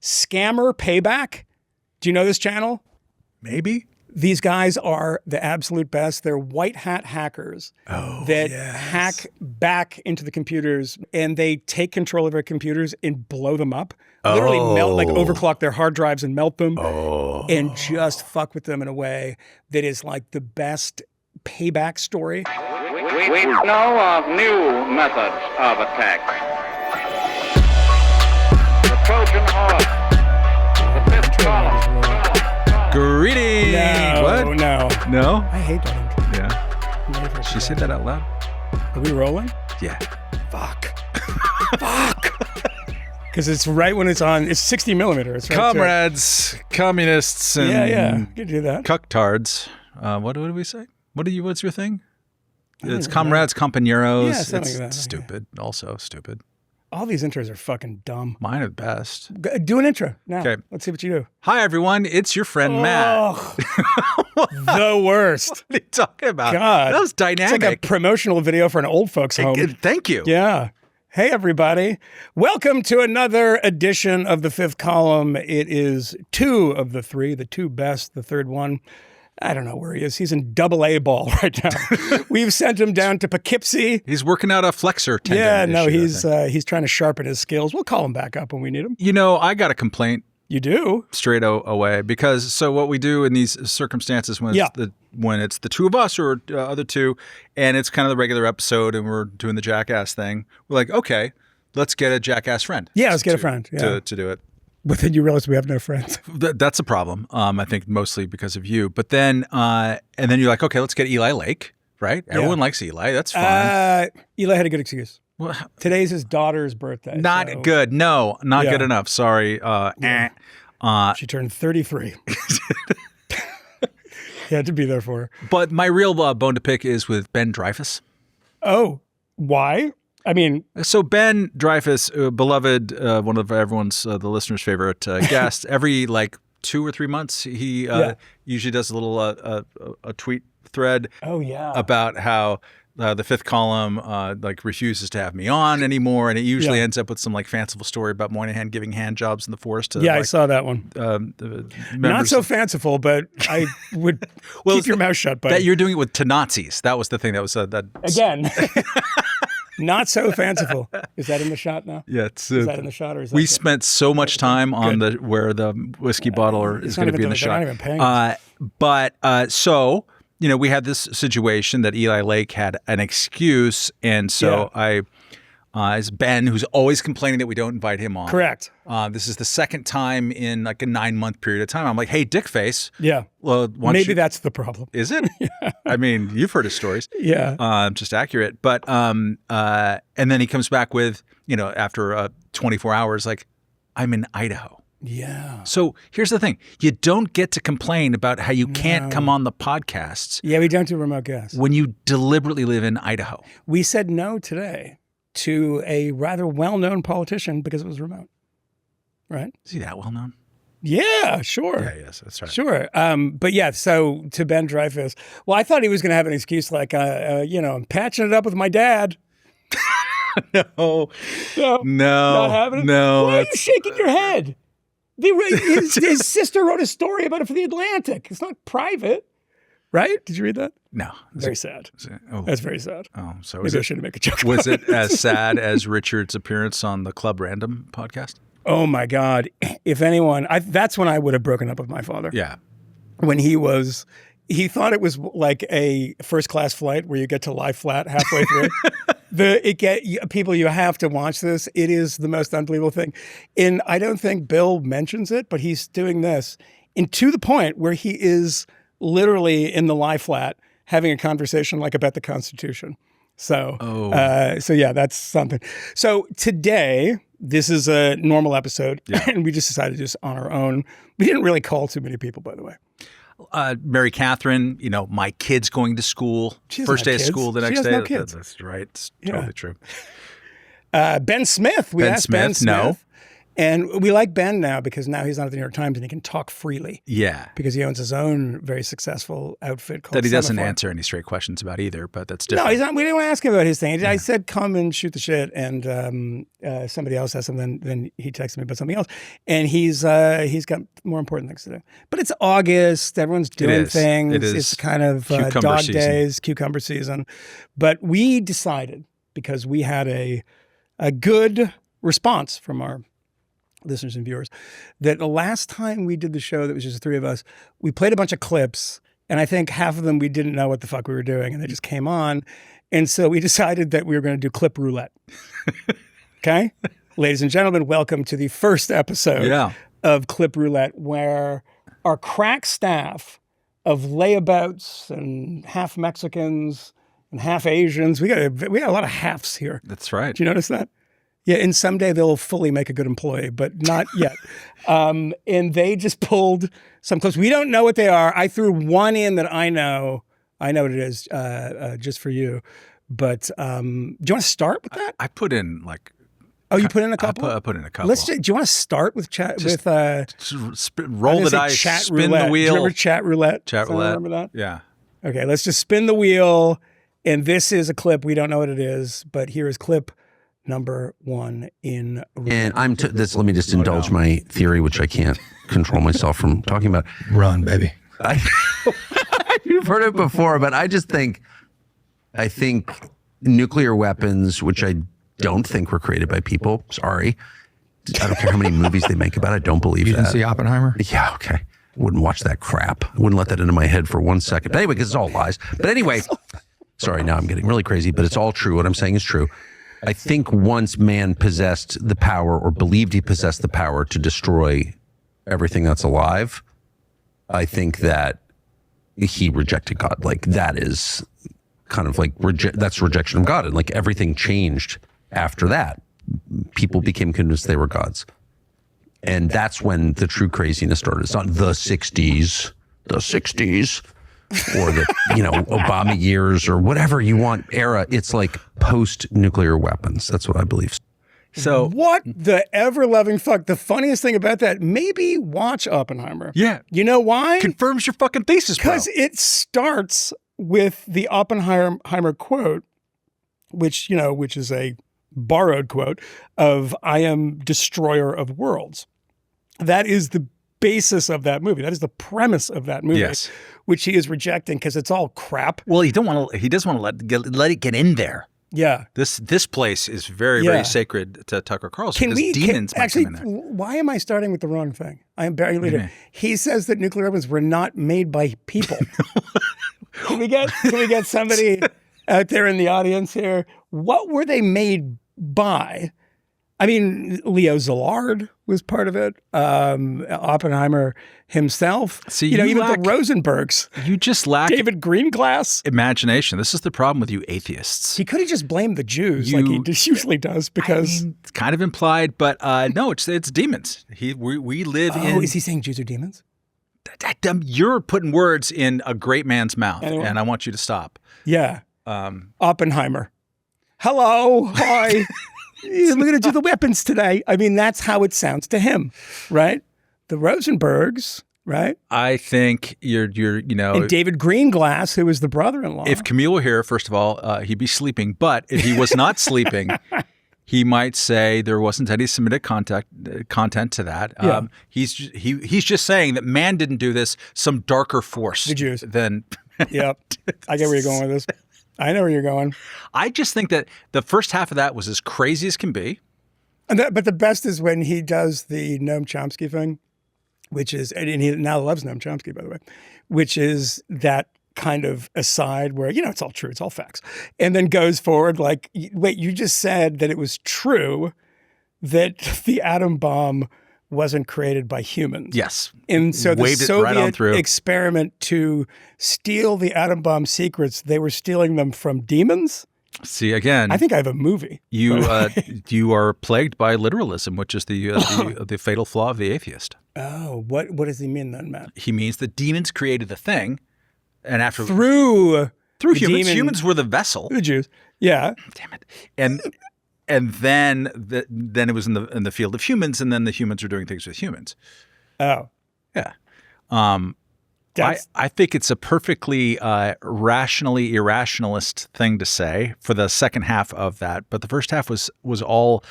Scammer Payback. Do you know this channel? Maybe. These guys are the absolute best. They're white hat hackers that hack back into the computers, and they take control of their computers and blow them up. Literally melt, like overclock their hard drives and melt them and just fuck with them in a way that is like the best payback story. We know of new methods of attack. The Trojan horse, the fifth column. Greetings. No? I hate that intro. Yeah. Did she say that out loud? Are we rolling? Yeah. Fuck. Because it's right when it's on. It's 60 millimeters. Right? Comrades, communists, and you can do that. cucktards. What do we say? What's your thing? It's comrades, compañeros. Yeah, something it's like that. Stupid. Also stupid. All these intros are fucking dumb. Mine are the best. Do an intro now. Okay. Let's see what you do. Hi, everyone. It's your friend, Matt. The worst. What are you talking about? God. That was dynamic. It's like a promotional video for an old folks home. Thank you. Yeah. Hey, everybody. Welcome to another edition of The Fifth Column. It is two of the three, the two best, the third one. I don't know where he is. He's in AA ball right now. We've sent him down to Poughkeepsie. He's working out a flexor tendon he's trying to sharpen his skills. We'll call him back up when we need him. You know, I got a complaint. You do? Straight away. Because so what we do in these circumstances when it's the two of us or other two, and it's kind of the regular episode and we're doing the jackass thing, we're like, okay, let's get a jackass friend. Yeah, let's get a friend to do it. But then you realize we have no friends. That's a problem. I think mostly because of you. But then, and then you're like, okay, let's get Eli Lake, right? Everyone likes Eli. That's fine. Eli had a good excuse. Well, today's his daughter's birthday. Not good. No, not good enough. Sorry. She turned 33. You had to be there for her. But my real bone to pick is with Ben Dreyfuss. Oh, why? I mean, so Ben Dreyfuss, beloved, one of everyone's, the listeners' favorite guest, every like 2 or 3 months, he usually does a little a tweet thread. Oh yeah, about how the Fifth Column like refuses to have me on anymore, and it usually ends up with some like fanciful story about Moynihan giving hand jobs in the forest. To, I saw that one. Not so fanciful, but I would keep your mouth shut. But that you're doing it with to Nazis. That was the thing that was that again. Not so fanciful. Is that in the shot now? Yeah, is that in the shot, or is that we spent so much time on where the whiskey bottle is going to be in the shot. Not even paying so you know, we had this situation that Eli Lake had an excuse, and so as Ben, who's always complaining that we don't invite him on. Correct. This is the second time in like a 9-month period of time. I'm like, hey, Dickface. Yeah. Well, maybe that's the problem. Is it? Yeah. I mean, you've heard his stories. Yeah. Just accurate. But and then he comes back with, you know, after 24 hours, like, I'm in Idaho. Yeah. So here's the thing. You don't get to complain about how you can't come on the podcasts. Yeah, we don't do remote guests. When you deliberately live in Idaho. We said no today to a rather well-known politician because it was remote. Right? Is he that well-known? Yeah, sure. Yeah, yes, that's right. Sure. But yeah, so to Ben Dreyfuss, well, I thought he was going to have an excuse like, I'm patching it up with my dad. No. Not happening? No. Why are you shaking your head? His sister wrote a story about it for The Atlantic. It's not private, right? Did you read that? No. Very sad. That's very sad. Oh, so maybe I shouldn't make a joke. Was it as sad as Richard's appearance on the Club Random podcast? Oh my God! If anyone, that's when I would have broken up with my father. Yeah, when he thought it was like a first class flight where you get to lie flat halfway through. People, you have to watch this. It is the most unbelievable thing. And I don't think Bill mentions it, but he's doing this. And to the point where he is literally in the lie flat having a conversation like about the Constitution. So, yeah, that's something. So today, this is a normal episode, and we just decided to just on our own. We didn't really call too many people, by the way. Mary Catherine, you know, my kid's going to school. First day of school the next day. No kids. That's right. It's totally true. Ben Smith. We asked Ben Smith. And we like Ben now because now he's not at the New York Times and he can talk freely. Yeah. Because he owns his own very successful outfit called That he doesn't Semaphore. answer any straight questions about either, but that's different. No, he's not. We didn't want to ask him about his thing. I said, come and shoot the shit. And somebody else has something. Then he texted me about something else. And he's got more important things to do. But it's August. Everyone's doing things. It is. It's kind of Cucumber dog season. days, cucumber season. But we decided, because we had a good response from our listeners and viewers, that the last time we did the show that was just the three of us, we played a bunch of clips, and I think half of them we didn't know what the fuck we were doing, and they just came on. And so we decided that we were going to do clip roulette. Okay? Ladies and gentlemen, welcome to the first episode of Clip Roulette, where our crack staff of layabouts and half Mexicans and half Asians, we got a lot of halves here. That's right. Do you notice that? Yeah, and someday they'll fully make a good employee, but not yet. And they just pulled some clips. We don't know what they are. I threw one in that I know what it is, just for you. But do you want to start with that? I put in like... Oh, you put in a couple? I put in a couple. Do you want to start with chat? Roll the dice, spin the wheel. Do you remember chat roulette? Chat roulette. Remember that? Yeah. Okay, let's just spin the wheel. And this is a clip. We don't know what it is, but here is clip number one in roulette. And let me just indulge my theory, which I can't control myself from talking about. Run, baby. You've heard it before, but I think nuclear weapons, which I don't think were created by people. Sorry. I don't care how many movies they make about it. I don't believe that. You didn't see Oppenheimer? Yeah, okay. Wouldn't watch that crap. Wouldn't let that into my head for 1 second. But anyway, because it's all lies. But anyway, sorry, now I'm getting really crazy, but it's all true. What I'm saying is true. I think once man possessed the power, or believed he possessed the power to destroy everything that's alive, I think that he rejected God. Like, that is kind of like, that's rejection of God. And like everything changed after that. People became convinced they were gods. And that's when the true craziness started. It's not the 60s, or the, Obama years or whatever you want era. It's like post-nuclear weapons. That's what I believe. So what the ever-loving fuck? The funniest thing about that, maybe watch Oppenheimer. Yeah. You know why? Confirms your fucking thesis, bro. Because it starts with the Oppenheimer quote, which is a borrowed quote of "I am destroyer of worlds." That is the basis of that movie. That is the premise of that movie, Yes. which he is rejecting because it's all crap. Well, he doesn't want to let it get in there. Yeah. This place is very, very sacred to Tucker Carlson. Demons might actually, come in there. why am I starting with the wrong thing? I am barely leading. He says that nuclear weapons were not made by people. Can we get somebody out there in the audience here? What were they made by? I mean, Leo Szilard was part of it. Oppenheimer himself. See, even lack- the Rosenbergs. You just lack David Greenglass. imagination. This is the problem with you atheists. He could have just blamed the Jews like he usually does because... it's kind of implied, but no, it's demons. We live in... is he saying Jews are demons? You're putting words in a great man's mouth, Anyway. and I want you to stop. Yeah. Oppenheimer. Hello. Hi. We're going to do the weapons today. I mean, that's how it sounds to him, right? The Rosenbergs, right? I think you're And David Greenglass, who was the brother-in-law. if Kmele were here, first of all, he'd be sleeping. But if he was not sleeping, he might say there wasn't any Semitic content to that. Yeah. He's just saying that man didn't do this. Some darker force The Jews. than. Yep. I get where you're going with this. I know where you're going. I just think that the first half of that was as crazy as can be. But the best is when he does the Noam Chomsky thing, which is, and he now loves Noam Chomsky, by the way, which is that kind of aside where, it's all true, it's all facts, and then goes forward like, wait, you just said that it was true that the atom bomb wasn't created by humans. Yes. And so the Waved it right on Soviet through. experiment to steal the atom bomb secrets, they were stealing them from demons? See, again, I think I have a movie. you are plagued by literalism, which is the fatal flaw of the atheist. Oh, what does he mean then, Matt? He means the demons created the thing, and after Through humans, demon- humans were the vessel. the Jews. Yeah. Damn it! And and then it was in the field of humans, and then the humans were doing things with humans. Oh, yeah. I think it's a perfectly rationally irrationalist thing to say for the second half of that, but the first half was all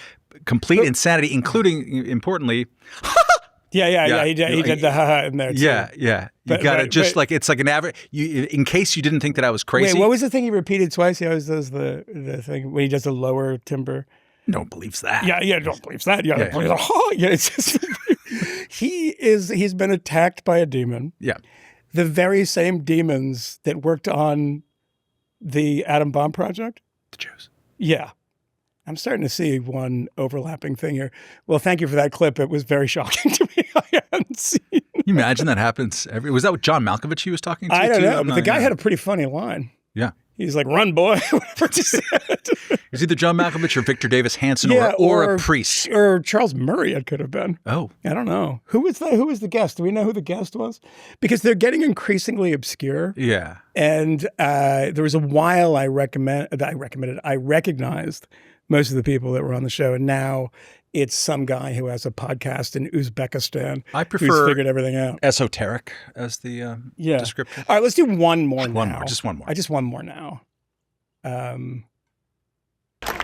complete insanity, including, importantly. Yeah. He did the haha in there too. Yeah. You got it. Just like it's like an average. In case you didn't think that I was crazy. Wait, what was the thing he repeated twice? He always does the thing when he does the lower timbre. No one believes that. Yeah. No one believes that. Yeah. It's just he's been attacked by a demon. Yeah. The very same demons that worked on the atom bomb project. The Jews. Yeah. I'm starting to see one overlapping thing here. Well, thank you for that clip. It was very shocking to me. I hadn't seen. Can you imagine that happens? Was that what John Malkovich he was talking to? I don't know, but the guy had a pretty funny line. Yeah. He's like, "Run, boy." Whatever he said. It's either John Malkovich or Victor Davis Hanson or a priest. Or Charles Murray it could have been. Oh. I don't know. Who was the guest? Do we know who the guest was? Because they're getting increasingly obscure. Yeah. And there was a while I recognized most of the people that were on the show. And now it's some guy who has a podcast in Uzbekistan. I prefer who's figured everything out. Esoteric as the description. All right, let's do one more now. One more. Just one more. Just one more now.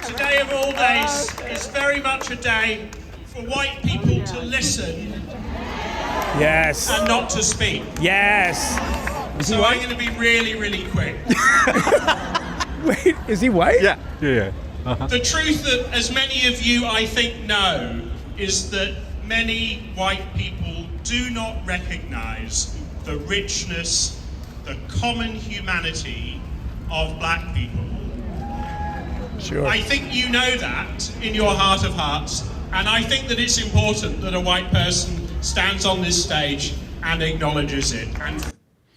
Today of all days is very much a day for white people to listen. Yes. And not to speak. Yes. So I'm going to be really, really quick. Wait, is he white? Yeah. Uh-huh. The truth that, as many of you, I think, know, is that many white people do not recognize the richness, the common humanity of black people. Sure. I think you know that in your heart of hearts, and I think that it's important that a white person stands on this stage and acknowledges it.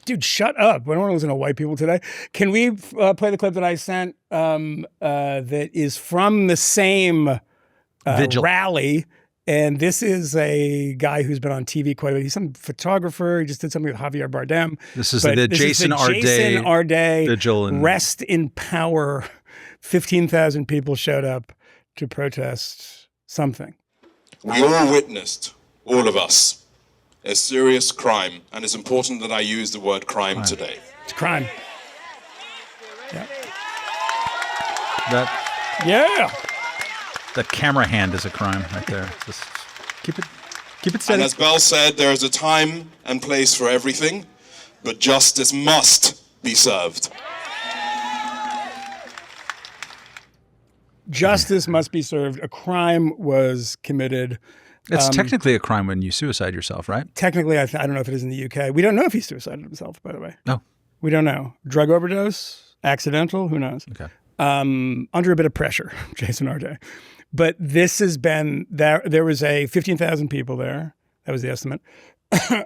Dude, shut up. We don't want to listen to white people today. Can we play the clip that I sent that is from the same rally? And this is a guy who's been on TV quite a bit. He's some photographer. He just did something with Javier Bardem. This is the Jason Arday vigil and Rest in Power. 15,000 people showed up to protest something. We all witnessed, all of us, a serious crime, and it's important that I use the word crime today. It's crime. Yeah. That camera hand is a crime right there. Just keep it steady. And as Bell said, there is a time and place for everything, but justice must be served. Justice must be served. A crime was committed. It's technically a crime when you suicide yourself, right? Technically, I don't know if it is in the UK. We don't know if he suicided himself, by the way. No. We don't know. Drug overdose? Accidental? Who knows? Okay. Under a bit of pressure, Jason Arday. But this has been, there was 15,000 people there. That was the estimate.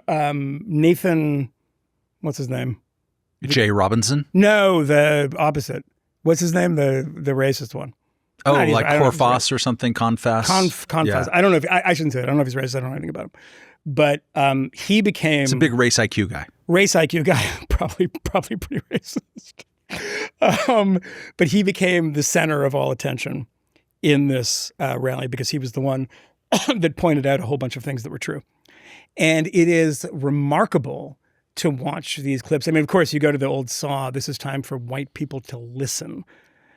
Nathan, what's his name? Jay Robinson? No, the opposite. What's his name? The racist one. Oh, like Corfos or something, Confess? Confess. Yeah. I don't know if, I shouldn't say it. I don't know if he's racist. I don't know anything about him. But he became... It's a big race IQ guy. Race IQ guy. Probably pretty racist. But he became the center of all attention in this rally because he was the one that pointed out a whole bunch of things that were true. And it is remarkable to watch these clips. I mean, of course, you go to the old saw, this is time for white people to listen.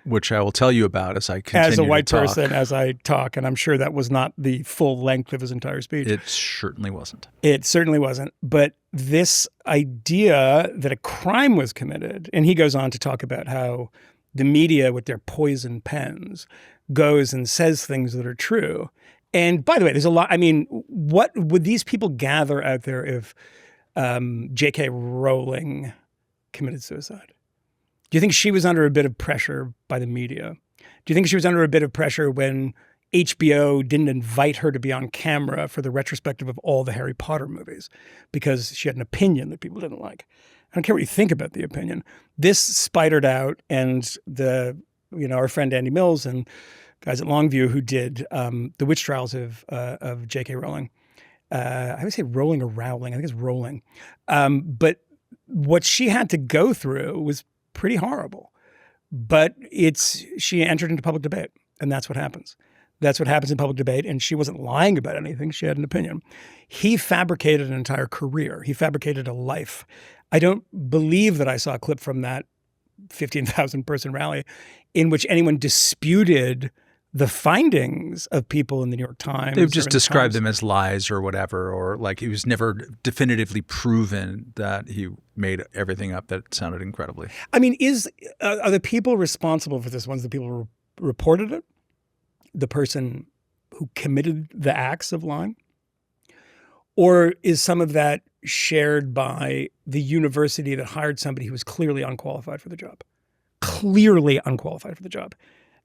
Which I will tell you about as I continue as a white to talk. person, as I talk, and I'm sure that was not the full length of his entire speech. It certainly wasn't. It certainly wasn't. But this idea that a crime was committed, and he goes on to talk about how the media with their poison pens goes and says things that are true. And by the way, there's a lot, I mean, what would these people gather out there if J.K. Rowling committed suicide? Do you think she was under a bit of pressure by the media? Do you think she was under a bit of pressure when HBO didn't invite her to be on camera for the retrospective of all the Harry Potter movies because she had an opinion that people didn't like? I don't care what you think about the opinion. This spidered out, and our friend Andy Mills and guys at Longview who did the witch trials of J.K. Rowling. I would say Rowling or Rowling. I think it's Rowling. But what she had to go through was pretty horrible, but she entered into public debate. And that's what happens. That's what happens in public debate. And she wasn't lying about anything. She had an opinion. He fabricated an entire career. He fabricated a life. I don't believe that I saw a clip from that 15,000 person rally in which anyone disputed the findings of people in the New York Times. They've just described them as lies or whatever, or like it was never definitively proven that he made everything up that sounded incredibly. I mean, are the people responsible for this ones the people who reported it? The person who committed the acts of lying? Or is some of that shared by the university that hired somebody who was clearly unqualified for the job? Clearly unqualified for the job.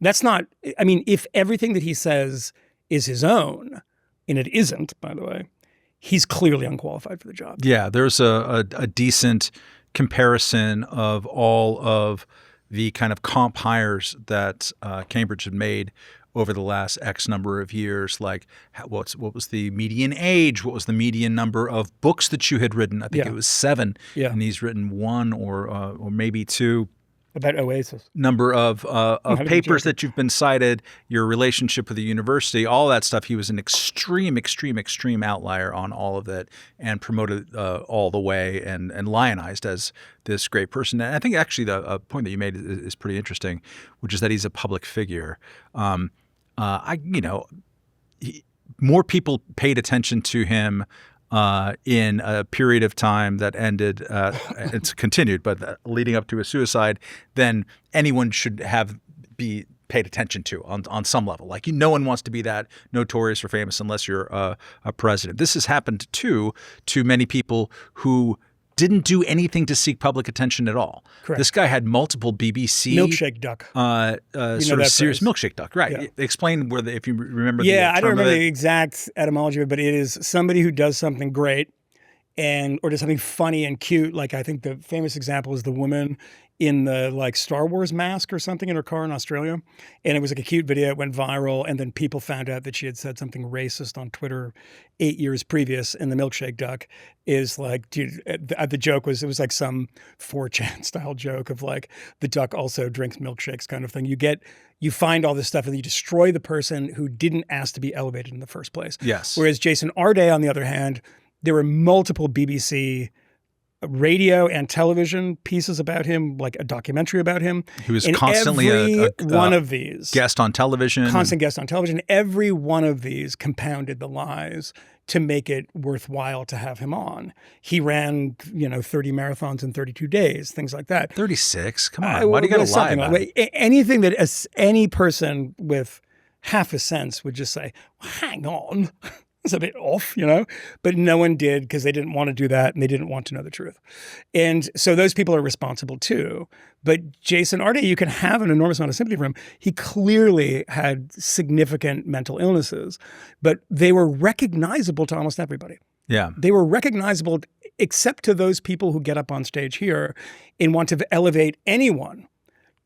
That's not, I mean, if everything that he says is his own, and it isn't, by the way, he's clearly unqualified for the job. Yeah, there's a decent comparison of all of the kind of comp hires that Cambridge had made over the last X number of years, like what was the median age? What was the median number of books that you had written? I think it was 7, and he's written 1 or maybe 2. About Oasis. Number of papers that you've been cited, your relationship with the university, all that stuff. He was an extreme outlier on all of it and promoted all the way and lionized as this great person. And I think actually the point that you made is pretty interesting, which is that he's a public figure. More people paid attention to him in a period of time that ended, it's continued, but leading up to his suicide, then anyone should be paid attention to on some level. Like no one wants to be that notorious or famous unless you're a president. This has happened too to many people who didn't do anything to seek public attention at all. Correct. This guy had multiple BBC milkshake duck. Sort of serious milkshake duck, right? Yeah. Explain if you remember. Yeah, I don't remember the exact etymology of it, but it is somebody who does something great or does something funny and cute. Like I think the famous example is the woman in the like Star Wars mask or something in her car in Australia. And it was like a cute video. It went viral. And then people found out that she had said something racist on Twitter 8 years previous. And the milkshake duck is like, dude, the joke was, it was like some 4chan style joke of like, the duck also drinks milkshakes kind of thing. You find all this stuff and you destroy the person who didn't ask to be elevated in the first place. Yes. Whereas Jason Arday, on the other hand, there were multiple BBC radio and television pieces about him, like a documentary about him. He was constantly one of these guest on television. Constant guest on television. Every one of these compounded the lies to make it worthwhile to have him on. He ran, 30 marathons in 32 days, things like that. 36? Come on. Why do you got to lie about it? Anything that any person with half a sense would just say, well, hang on. It's a bit off, but no one did because they didn't want to do that and they didn't want to know the truth. And so those people are responsible too. But Jason Arday, you can have an enormous amount of sympathy for him. He clearly had significant mental illnesses, but they were recognizable to almost everybody. Yeah. They were recognizable except to those people who get up on stage here and want to elevate anyone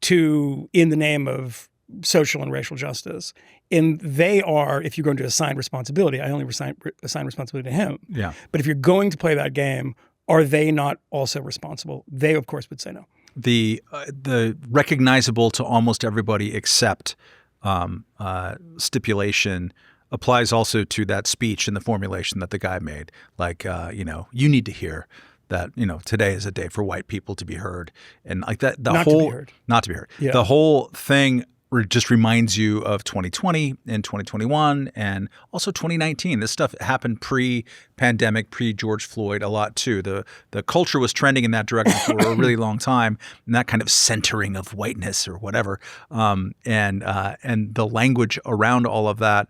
in the name of social and racial justice. And they are, if you're going to assign responsibility, I only assign responsibility to him. Yeah. But if you're going to play that game, are they not also responsible? They, of course, would say no. The recognizable to almost everybody except stipulation applies also to that speech and the formulation that the guy made. Like, you need to hear that, today is a day for white people to be heard. And like that, not to be heard. Yeah. The whole thing just reminds you of 2020 and 2021 and also 2019. This stuff happened pre-pandemic, pre-George Floyd a lot too. The culture was trending in that direction for a really long time, and that kind of centering of whiteness or whatever. And the language around all of that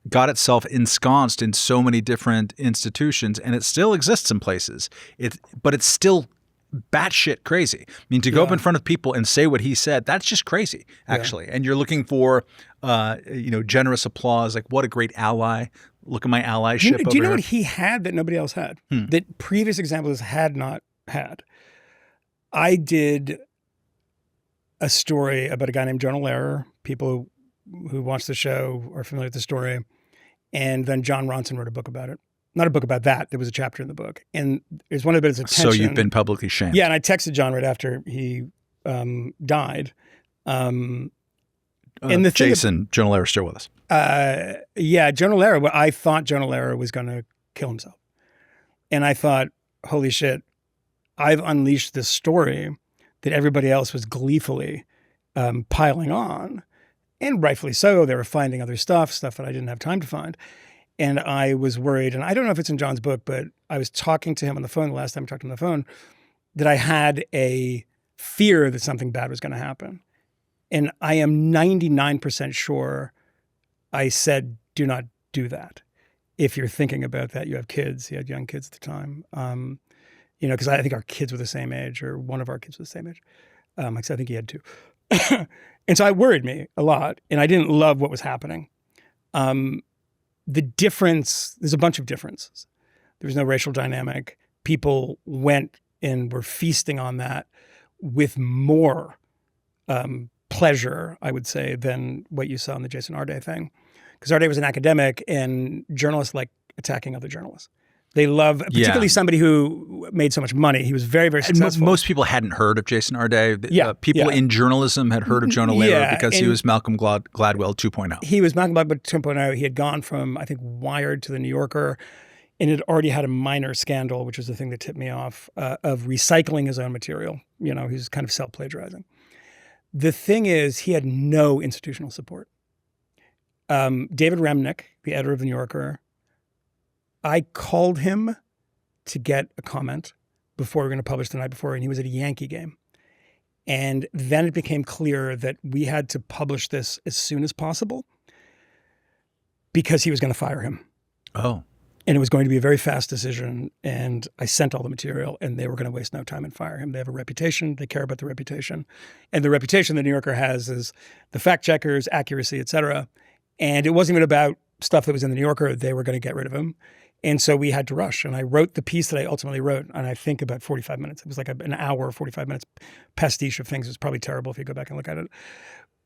got itself ensconced in so many different institutions, and it still exists in places. But it's still batshit crazy. I mean, to go up in front of people and say what he said, that's just crazy, actually. Yeah. And you're looking for, generous applause. Like, what a great ally. Look at my allyship. Do you know what he had that nobody else had? That previous examples had not had? I did a story about a guy named Jonah Lehrer. People who watch the show are familiar with the story. And then John Ronson wrote a book about it. Not a book about that. There was a chapter in the book. And there's one of his attention. So you've been publicly shamed. Yeah, and I texted John right after he died. And the Jason, Jonah Lehrer, still with us. Yeah, Jonah Lehrer. I thought Jonah Lehrer was going to kill himself, and I thought, holy shit, I've unleashed this story that everybody else was gleefully piling on, and rightfully so. They were finding other stuff that I didn't have time to find, and I was worried. And I don't know if it's in John's book, but I was talking to him on the phone the last time I talked to him on the phone, that I had a fear that something bad was going to happen. And I am 99% sure I said, do not do that. If you're thinking about that, you have kids. He had young kids at the time. Because I think our kids were the same age, or one of our kids was the same age. I think he had two. And so it worried me a lot, and I didn't love what was happening. The difference, there's a bunch of differences. There was no racial dynamic. People went and were feasting on that with more pleasure, I would say, than what you saw in the Jason Arday thing. Because Arday was an academic, and journalists like attacking other journalists. They love, particularly somebody who made so much money. He was very, very successful. Most people hadn't heard of Jason Arday. People in journalism had heard of Jonah Lehrer because he was Malcolm Gladwell 2.0. He was Malcolm Gladwell 2.0. He had gone from, I think, Wired to the New Yorker, and had already had a minor scandal, which was the thing that tipped me off, of recycling his own material. He was kind of self-plagiarizing. The thing is, he had no institutional support. David Remnick, the editor of the New Yorker, I called him to get a comment before we were going to publish the night before, and he was at a Yankee game. And then it became clear that we had to publish this as soon as possible because he was going to fire him. Oh. And it was going to be a very fast decision. And I sent all the material, and they were going to waste no time and fire him. They have a reputation. They care about the reputation. And the reputation the New Yorker has is the fact checkers, accuracy, et cetera. And it wasn't even about stuff that was in the New Yorker. They were going to get rid of him. And so we had to rush. And I wrote the piece that I ultimately wrote, and I think about 45 minutes. It was like an hour, 45 minutes pastiche of things. It was probably terrible if you go back and look at it.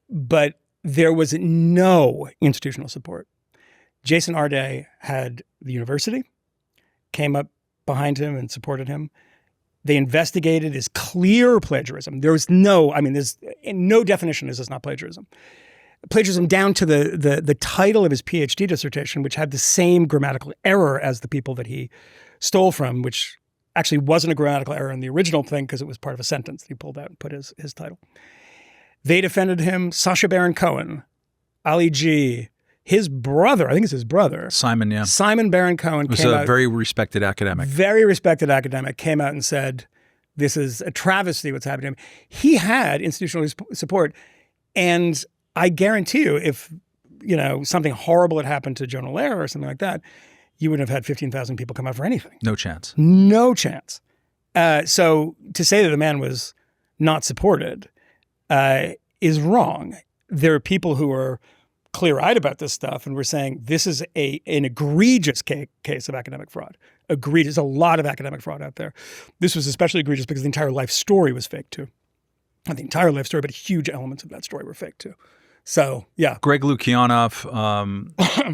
But there was no institutional support. Jason Arday had the university, came up behind him and supported him. They investigated his clear plagiarism. There's no definition is this not plagiarism. Plagiarism down to the title of his PhD dissertation, which had the same grammatical error as the people that he stole from, which actually wasn't a grammatical error in the original thing because it was part of a sentence that he pulled out and put his title. They defended him. Sacha Baron Cohen, Ali G., his brother, I think it's his brother. Simon, yeah. Simon Baron Cohen was a very respected academic. Very respected academic, came out and said, this is a travesty what's happening to him. He had institutional support, and I guarantee you, if something horrible had happened to Jonah Lehrer or something like that, you wouldn't have had 15,000 people come out for anything. No chance. No chance. So to say that the man was not supported is wrong. There are people who are clear-eyed about this stuff, and we're saying this is an egregious case of academic fraud. Egregious. There's a lot of academic fraud out there. This was especially egregious because the entire life story was fake too. Not the entire life story, but huge elements of that story were fake too. So, yeah. Greg Lukianoff,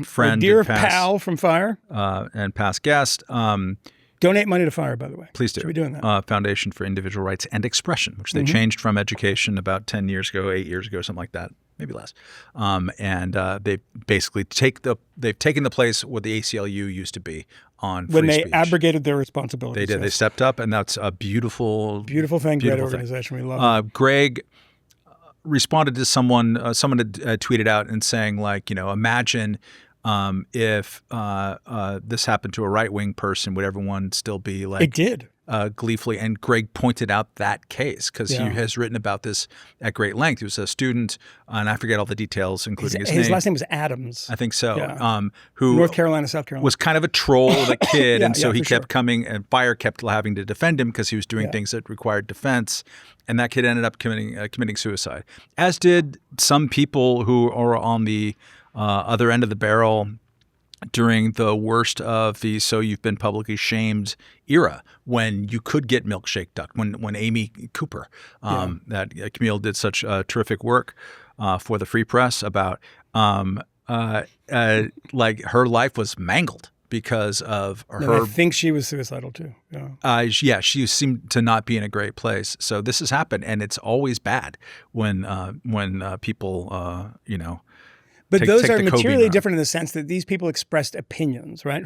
friend, dear pal from Fire, and past guest. Donate money to Fire, by the way. Please do. Should be doing that. Foundation for Individual Rights and Expression, which they changed from education about 10 years ago, 8 years ago, something like that, maybe less. And they basically they've taken the place where the ACLU used to be on free when they speech. Abrogated their responsibilities. They did. Yes. They stepped up, and that's a beautiful thing. Great organization. We love it. Greg responded to someone had tweeted out and saying, like, imagine if this happened to a right-wing person, would everyone still be like it did gleefully? And Greg pointed out that case because he has written about this at great length. He was a student, and I forget all the details, including his name. His last name was Adams, I think so. Yeah. Who North Carolina, South Carolina, was kind of a troll of a kid, and so he kept sure. coming, and Fire kept having to defend him because he was doing things that required defense. And that kid ended up committing suicide, as did some people who are on the other end of the barrel during the worst of the "so you've been publicly shamed" era, when you could get milkshake ducked, when Amy Cooper, that Kmele did such terrific work for the Free Press about, like her life was mangled because of And her. I think she was suicidal too. Yeah. She seemed to not be in a great place. So this has happened, and it's always bad when people, But those are the Kobe materially route. different in the sense that these people expressed opinions, right?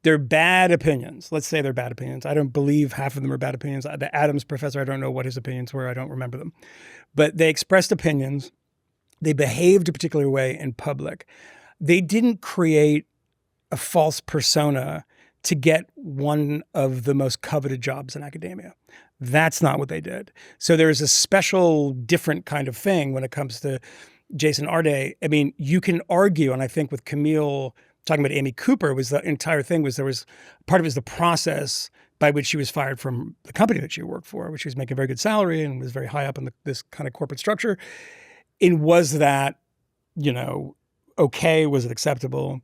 They're bad opinions. Let's say they're bad opinions. I don't believe half of them are bad opinions. The Adams professor, I don't know what his opinions were. I don't remember them. But they expressed opinions. They behaved a particular way in public. They didn't create a false persona to get one of the most coveted jobs in academia. That's not what they did. So there's a special, different kind of thing when it comes to Jason Arday. I mean, you can argue, and I think with Kmele talking about Amy Cooper, was the entire thing was there was part of it was the process by which she was fired from the company that she worked for, which she was making a very good salary and was very high up in this kind of corporate structure. And was that, okay? Was it acceptable?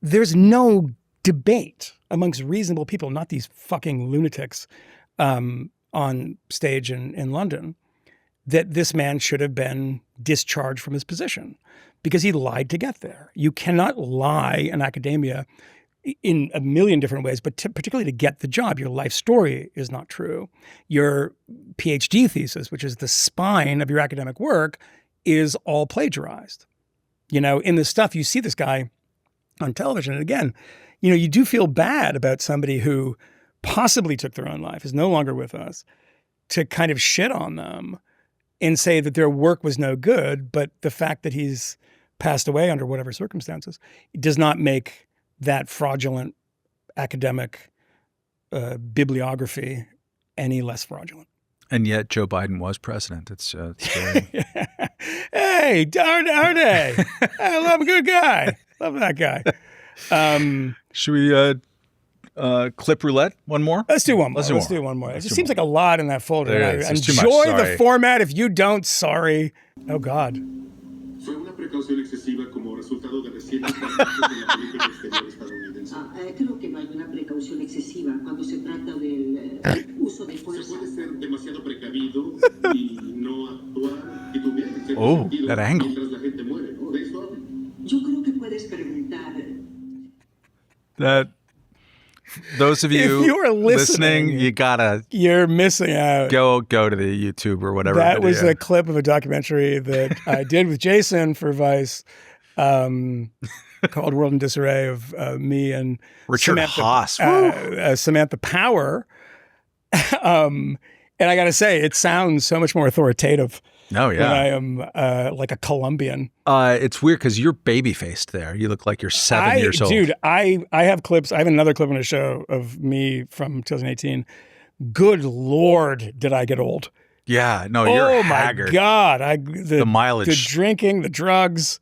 There's no debate amongst reasonable people, not these fucking lunatics on stage in London, that this man should have been discharged from his position because he lied to get there. You cannot lie in academia in a million different ways, but particularly to get the job. Your life story is not true. Your PhD thesis, which is the spine of your academic work, is all plagiarized. In the stuff, you see this guy on television. And again, you do feel bad about somebody who possibly took their own life, is no longer with us, to kind of shit on them and say that their work was no good. But the fact that he's passed away under whatever circumstances does not make that fraudulent academic bibliography any less fraudulent. And yet Joe Biden was president. It's very... Hey, Arday. I love a good guy. Love that guy. Should we clip roulette one more? Let's do one more. Let's do one more. It just seems like a lot in that folder. There is. It's too much. Enjoy Sorry. the format. If you don't, sorry. Oh, God. Fue una precaución excesiva como resultado de recientes contactos en la política exterior estadounidense. Creo que no hay una precaución excesiva cuando se trata del uso de Se fuerza. puede ser demasiado precavido y no actuar titubear en cierto Oh, sentido that angle. mientras la gente muere, ¿no? De eso hablo. Yo creo que puedes preguntar. That those of you, If you are listening, you gotta You're missing out. go to the YouTube or whatever. That was video. a clip of a documentary that I did with Jason for Vice called World in Disarray of me and Richard Samantha, Haas. Samantha Power. And I got to say, it sounds so much more authoritative Oh when yeah. I am like a Colombian. It's weird because you're baby faced there. You look like you're 7 years old. Dude, I have clips. I have another clip on the show of me from 2018. Good Lord, did I get old? Yeah. No, you're Oh haggard. my God. The mileage. The drinking, the drugs,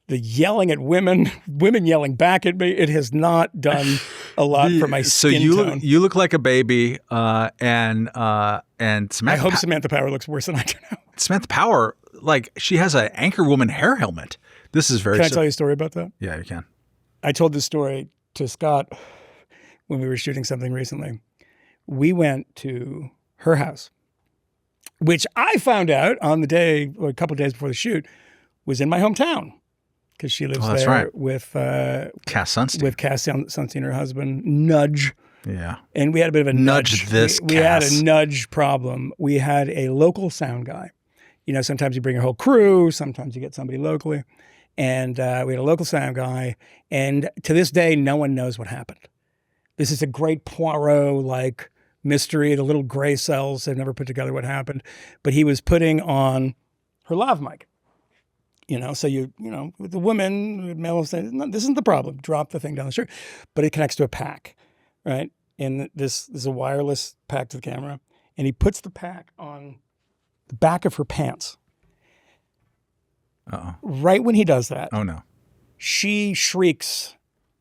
the yelling at women, women yelling back at me. It has not done a lot for my So skin tone. you look like a baby, and Samantha. I hope Samantha Power looks worse than I do now. Samantha Power, like she has an Anchor Woman hair helmet. This is very. Can I tell you a story about that? Yeah, you can. I told this story to Scott when we were shooting something recently. We went to her house, which I found out on the day, or a couple of days before the shoot, was in my hometown because she lives that's there right. with Cass Sunstein. with Cass Sunstein, her husband, Nudge. Yeah. And we had a bit of a Nudge this, We had Cass. a nudge problem. We had a local sound guy. Sometimes you bring a whole crew, sometimes you get somebody locally. And we had a local sound guy. And to this day, no one knows what happened. This is a great Poirot-like mystery. The little gray cells have never put together what happened. But he was putting on her lav mic. So with the woman, male, saying, no, this isn't the problem. Drop the thing down the street. But it connects to a pack, right? And this is a wireless pack to the camera. And he puts the pack on the back of her pants. Uh-oh. Right when he does that, Oh no. she shrieks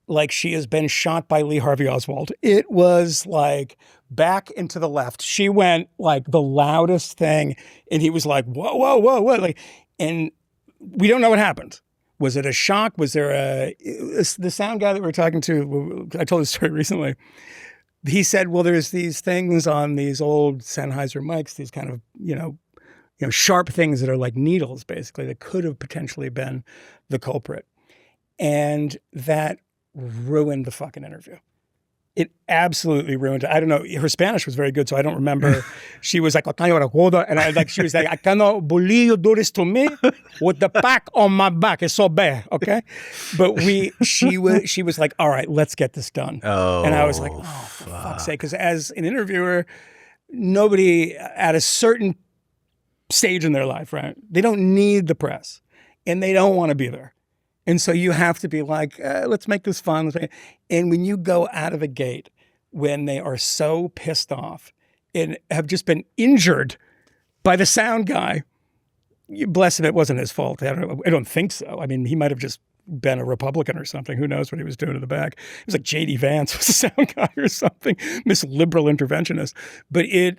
like she has been shot by Lee Harvey Oswald. It was like back and to the left. She went like the loudest thing. And he was like, whoa, whoa, whoa, whoa. And we don't know what happened. Was it a shock? Was there the sound guy that we were talking to, I told this story recently. He said, well, there's these things on these old Sennheiser mics, these kind of, sharp things that are like needles, basically, that could have potentially been the culprit. And that ruined the fucking interview. It absolutely ruined it. I don't know. Her Spanish was very good, so I don't remember. She was like, and she was like, I cannot believe you do this to me with the pack on my back. It's so bad, okay? But she was like, all right, let's get this done. Oh, and I was like, oh, for fuck's sake. Because as an interviewer, nobody at a certain stage in their life, right? They don't need the press, and they don't want to be there. And so you have to be like, let's make this fun. And when you go out of the gate, when they are so pissed off and have just been injured by the sound guy, bless him, it wasn't his fault. I don't think so. I mean, he might have just been a Republican or something. Who knows what he was doing in the back? It was like J.D. Vance was the sound guy or something, Miss Liberal Interventionist. But it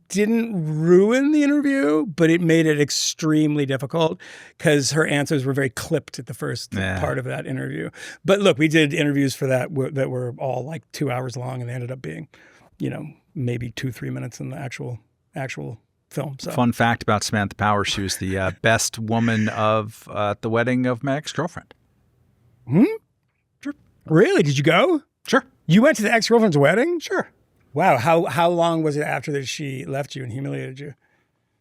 didn't ruin the interview, but it made it extremely difficult because her answers were very clipped at the first part of that interview. But look, we did interviews for that were all like 2 hours long, and they ended up being, maybe 2-3 minutes in the actual film. So. Fun fact about Samantha Power: she was the best woman of the wedding of my ex-girlfriend. Sure. Really? Did you go? Sure. You went to the ex-girlfriend's wedding? Sure. Wow. How long was it after that she left you and humiliated you?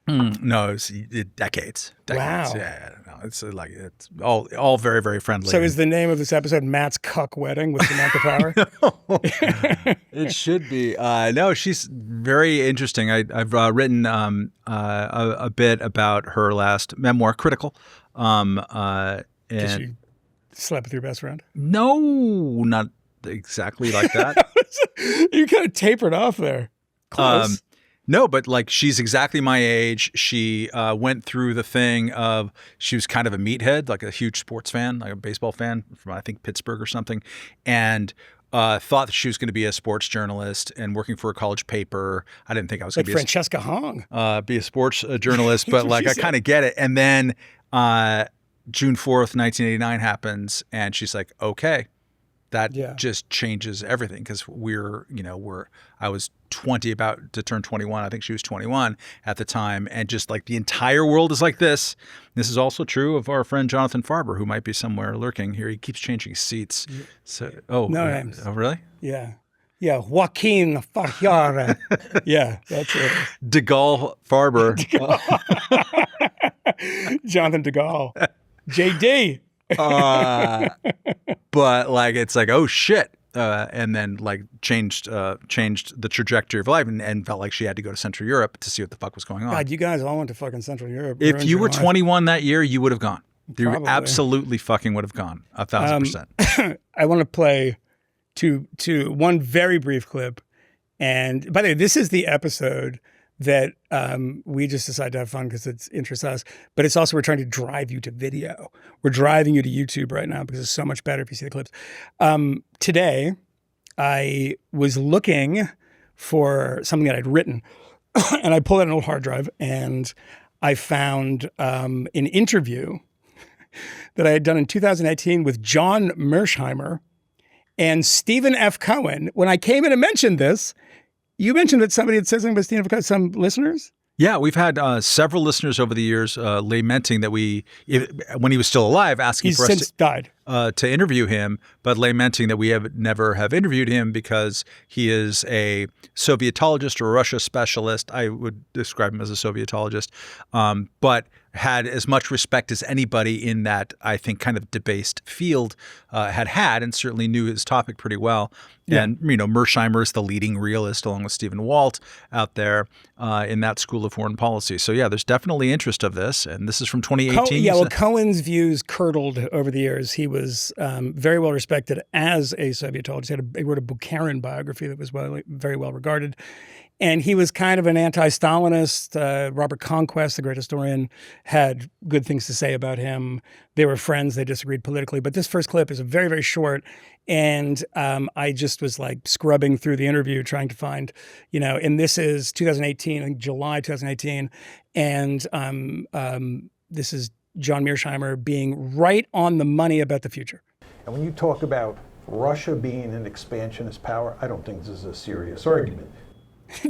No, it was decades. Wow. Yeah. No, it's it's all very, very friendly. So is the name of this episode Matt's Cuck Wedding with Samantha Power? It should be. No, she's very interesting. I've written a bit about her last memoir, Critical. Did she slept with your best friend? No, not exactly like that. You kind of tapered off there. Close. No, but like she's exactly my age. She went through the thing of she was kind of a meathead, like a huge sports fan, like a baseball fan from I think Pittsburgh or something, and thought that she was going to be a sports journalist and working for a college paper. I didn't think I was going to be Francesca Hong, be a sports journalist, but like I kind of get it. And then June 4th, 1989 happens, and she's like, okay. That just changes everything because I was 20, about to turn 21. I think she was 21 at the time. And just like the entire world is like this. This is also true of our friend Jonathan Farber, who might be somewhere lurking here. He keeps changing seats. So, oh, really? Yeah. Yeah. Joaquin Farber. Yeah, that's it. De Gaulle Farber. Jonathan De Gaulle. JD. But like it's like, oh shit, and then like changed the trajectory of life and felt like she had to go to Central Europe to see what the fuck was going on. God, you guys all went to fucking Central Europe. If you were 21 that year, you would have gone. Probably. You absolutely fucking would have gone 1,000%. I want to play to one very brief clip, and by the way, this is the episode that we just decided to have fun because it interests us, but it's also we're trying to drive you to video. We're driving you to YouTube right now because it's so much better if you see the clips. Today, I was looking for something that I'd written, and I pulled out an old hard drive, and I found an interview that I had done in 2018 with John Mearsheimer and Stephen F. Cohen. When I came in and mentioned this, you mentioned that somebody had said something about Stephen F. Cohen, some listeners? Yeah, we've had several listeners over the years lamenting that when he was still alive, asking for us to interview him, but lamenting that we have never interviewed him because he is a Sovietologist or a Russia specialist. I would describe him as a Sovietologist, but had as much respect as anybody in that, I think, kind of debased field had, and certainly knew his topic pretty well. Yeah. And, Mearsheimer is the leading realist along with Stephen Walt out there in that school of foreign policy. So, yeah, there's definitely interest of this. And this is from 2018. Cohen's views curdled over the years. He was very well respected as a Sovietologist. He wrote a Bukharin biography that was very well regarded. And he was kind of an anti-Stalinist. Robert Conquest, the great historian, had good things to say about him. They were friends. They disagreed politically. But this first clip is very, very short. And I just was like scrubbing through the interview trying to find, and this is 2018, I think July 2018. And this is John Mearsheimer being right on the money about the future. And when you talk about Russia being an expansionist power, I don't think this is a serious argument.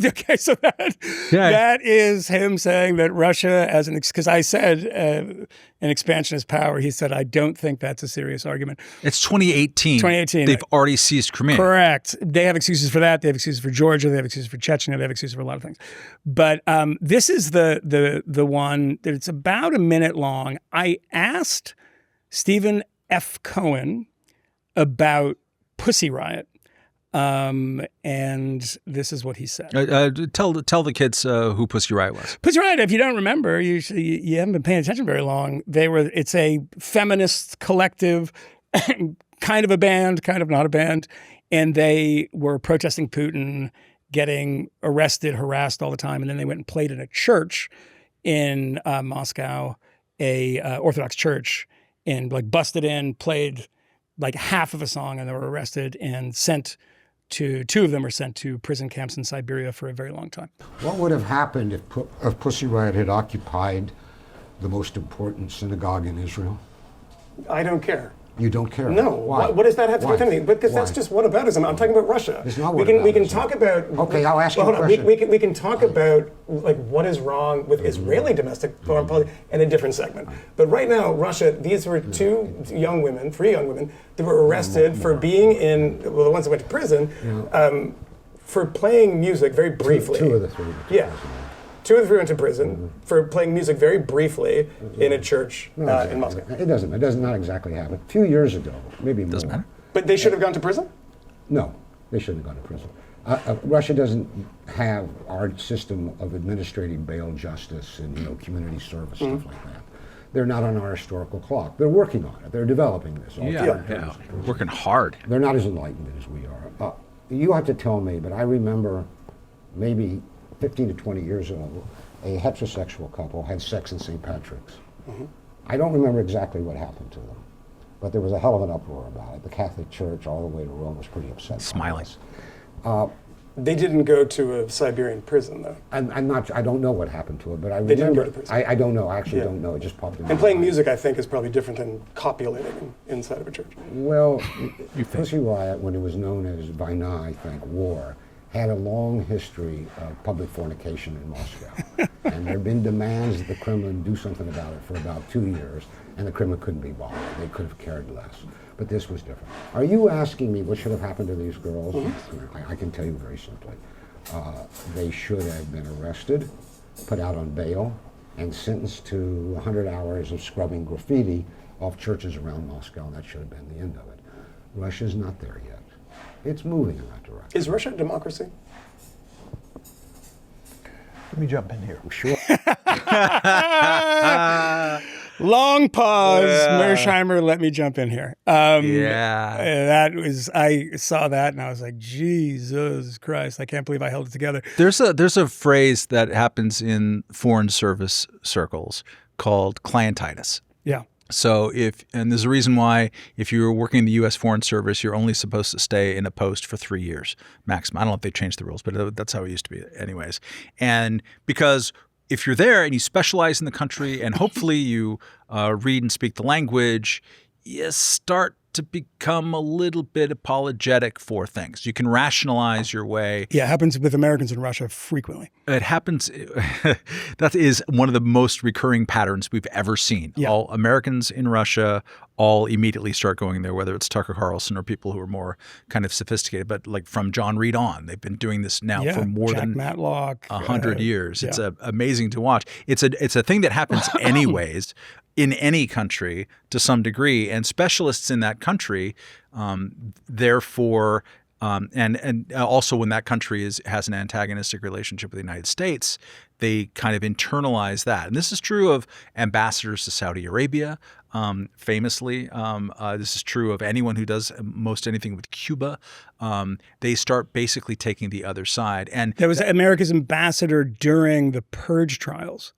Okay, so that is him saying that Russia, as because I said an expansionist power, he said, I don't think that's a serious argument. It's 2018. 2018. They've already seized Crimea. Correct. They have excuses for that. They have excuses for Georgia. They have excuses for Chechnya. They have excuses for a lot of things. But this is the one that it's about a minute long. I asked Stephen F. Cohen about Pussy Riot. And this is what he said. Tell the kids who Pussy Riot was. Pussy Riot, if you don't remember, you haven't been paying attention very long. It's a feminist collective, kind of a band, kind of not a band, and they were protesting Putin, getting arrested, harassed all the time, and then they went and played in a church in Moscow, a Orthodox church, and like busted in, played like half of a song, and they were arrested and sent to, two of them were sent to prison camps in Siberia for a very long time. What would have happened if Pussy Riot had occupied the most important synagogue in Israel? I don't care. You don't care? No. Why? What does that have to do with Why? anything? Because Why? that's just whataboutism. I'm talking about Russia. It's not we can talk about. Okay, I'll ask you a hold on. question. We can talk about like what is wrong with Israeli domestic foreign policy in a different segment. But right now, Russia. These were three young women, that were arrested for being in. Well, the ones that went to prison, for playing music very briefly. Two of the three. Yeah. 2 of the 3 went to prison for playing music very briefly in a church in Moscow. It does not exactly happen. A few years ago, maybe more. Doesn't matter. But they should have gone to prison? No, they shouldn't have gone to prison. Russia doesn't have our system of administrating bail justice and community service, stuff like that. They're not on our historical clock. They're working on it. They're developing this. Yeah. Working hard. They're not as enlightened as we are. You have to tell me, but I remember maybe 15 to 20 years ago, a heterosexual couple had sex in St. Patrick's. I don't remember exactly what happened to them, but there was a hell of an uproar about it. The Catholic Church all the way to Rome was pretty upset. Smiling. They didn't go to a Siberian prison, though. I don't know what happened to it, but I They didn't remember. go to prison. I don't know. I actually don't know. It just popped in. And playing music, I think, is probably different than copulating inside of a church. Well, Pussy Riot, when it was known as Vaina, I think, war, had a long history of public fornication in Moscow. And there have been demands that the Kremlin do something about it for about 2 years, and the Kremlin couldn't be bothered. They could have cared less. But this was different. Are you asking me what should have happened to these girls? I can tell you very simply. They should have been arrested, put out on bail, and sentenced to 100 hours of scrubbing graffiti off churches around Moscow, and that should have been the end of it. Russia's not there yet. It's moving in that direction. Is Russia a democracy? Let me jump in here. Sure. Long pause. Mearsheimer, let me jump in here. Yeah. I saw that and I was like, Jesus Christ, I can't believe I held it together. There's a phrase that happens in foreign service circles called clientitis. Yeah. So and there's a reason why if you're working in the U.S. Foreign Service, you're only supposed to stay in a post for 3 years maximum. I don't know if they changed the rules, but that's how it used to be anyways. And because if you're there and you specialize in the country and hopefully you read and speak the language, you start to become a little bit apologetic for things. You can rationalize your way. Yeah, it happens with Americans in Russia frequently. It happens. That is one of the most recurring patterns we've ever seen. Yeah. All Americans in Russia all immediately start going there, whether it's Tucker Carlson or people who are more kind of sophisticated. But like from John Reed on, they've been doing this now for more Jack than Matlock, 100 years. yeah. It's amazing to watch. It's a thing that happens anyways in any country to some degree, and specialists in that country, therefore, and also when that country has an antagonistic relationship with the United States, they kind of internalize that. And this is true of ambassadors to Saudi Arabia, famously. This is true of anyone who does most anything with Cuba. They start basically taking the other side. And there was America's ambassador during the Purge trials.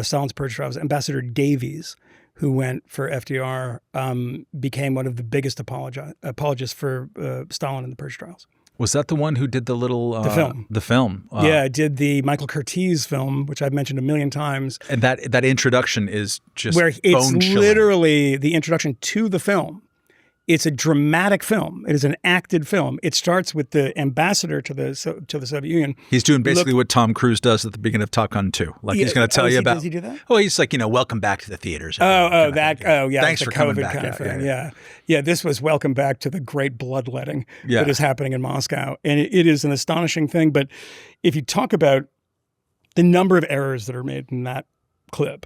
Stalin's Purge trials, Ambassador Davies, who went for FDR, became one of the biggest apologists for Stalin in the Purge trials. Was that the one who did the little the film? The film, yeah, did the Michael Curtiz film, which I've mentioned a million times. And that introduction is just where it's bone-chilling. literally the introduction to the film It's a dramatic film. It is an acted film. It starts with the ambassador to the Soviet Union. He's doing basically what Tom Cruise does at the beginning of Top Gun 2. Like he's going to tell you about. Does he do that? Oh, he's like, welcome back to the theaters. Yeah. Thanks for coming COVID back. kind of thing. Yeah. This was welcome back to the great bloodletting that is happening in Moscow, and it is an astonishing thing. But if you talk about the number of errors that are made in that clip,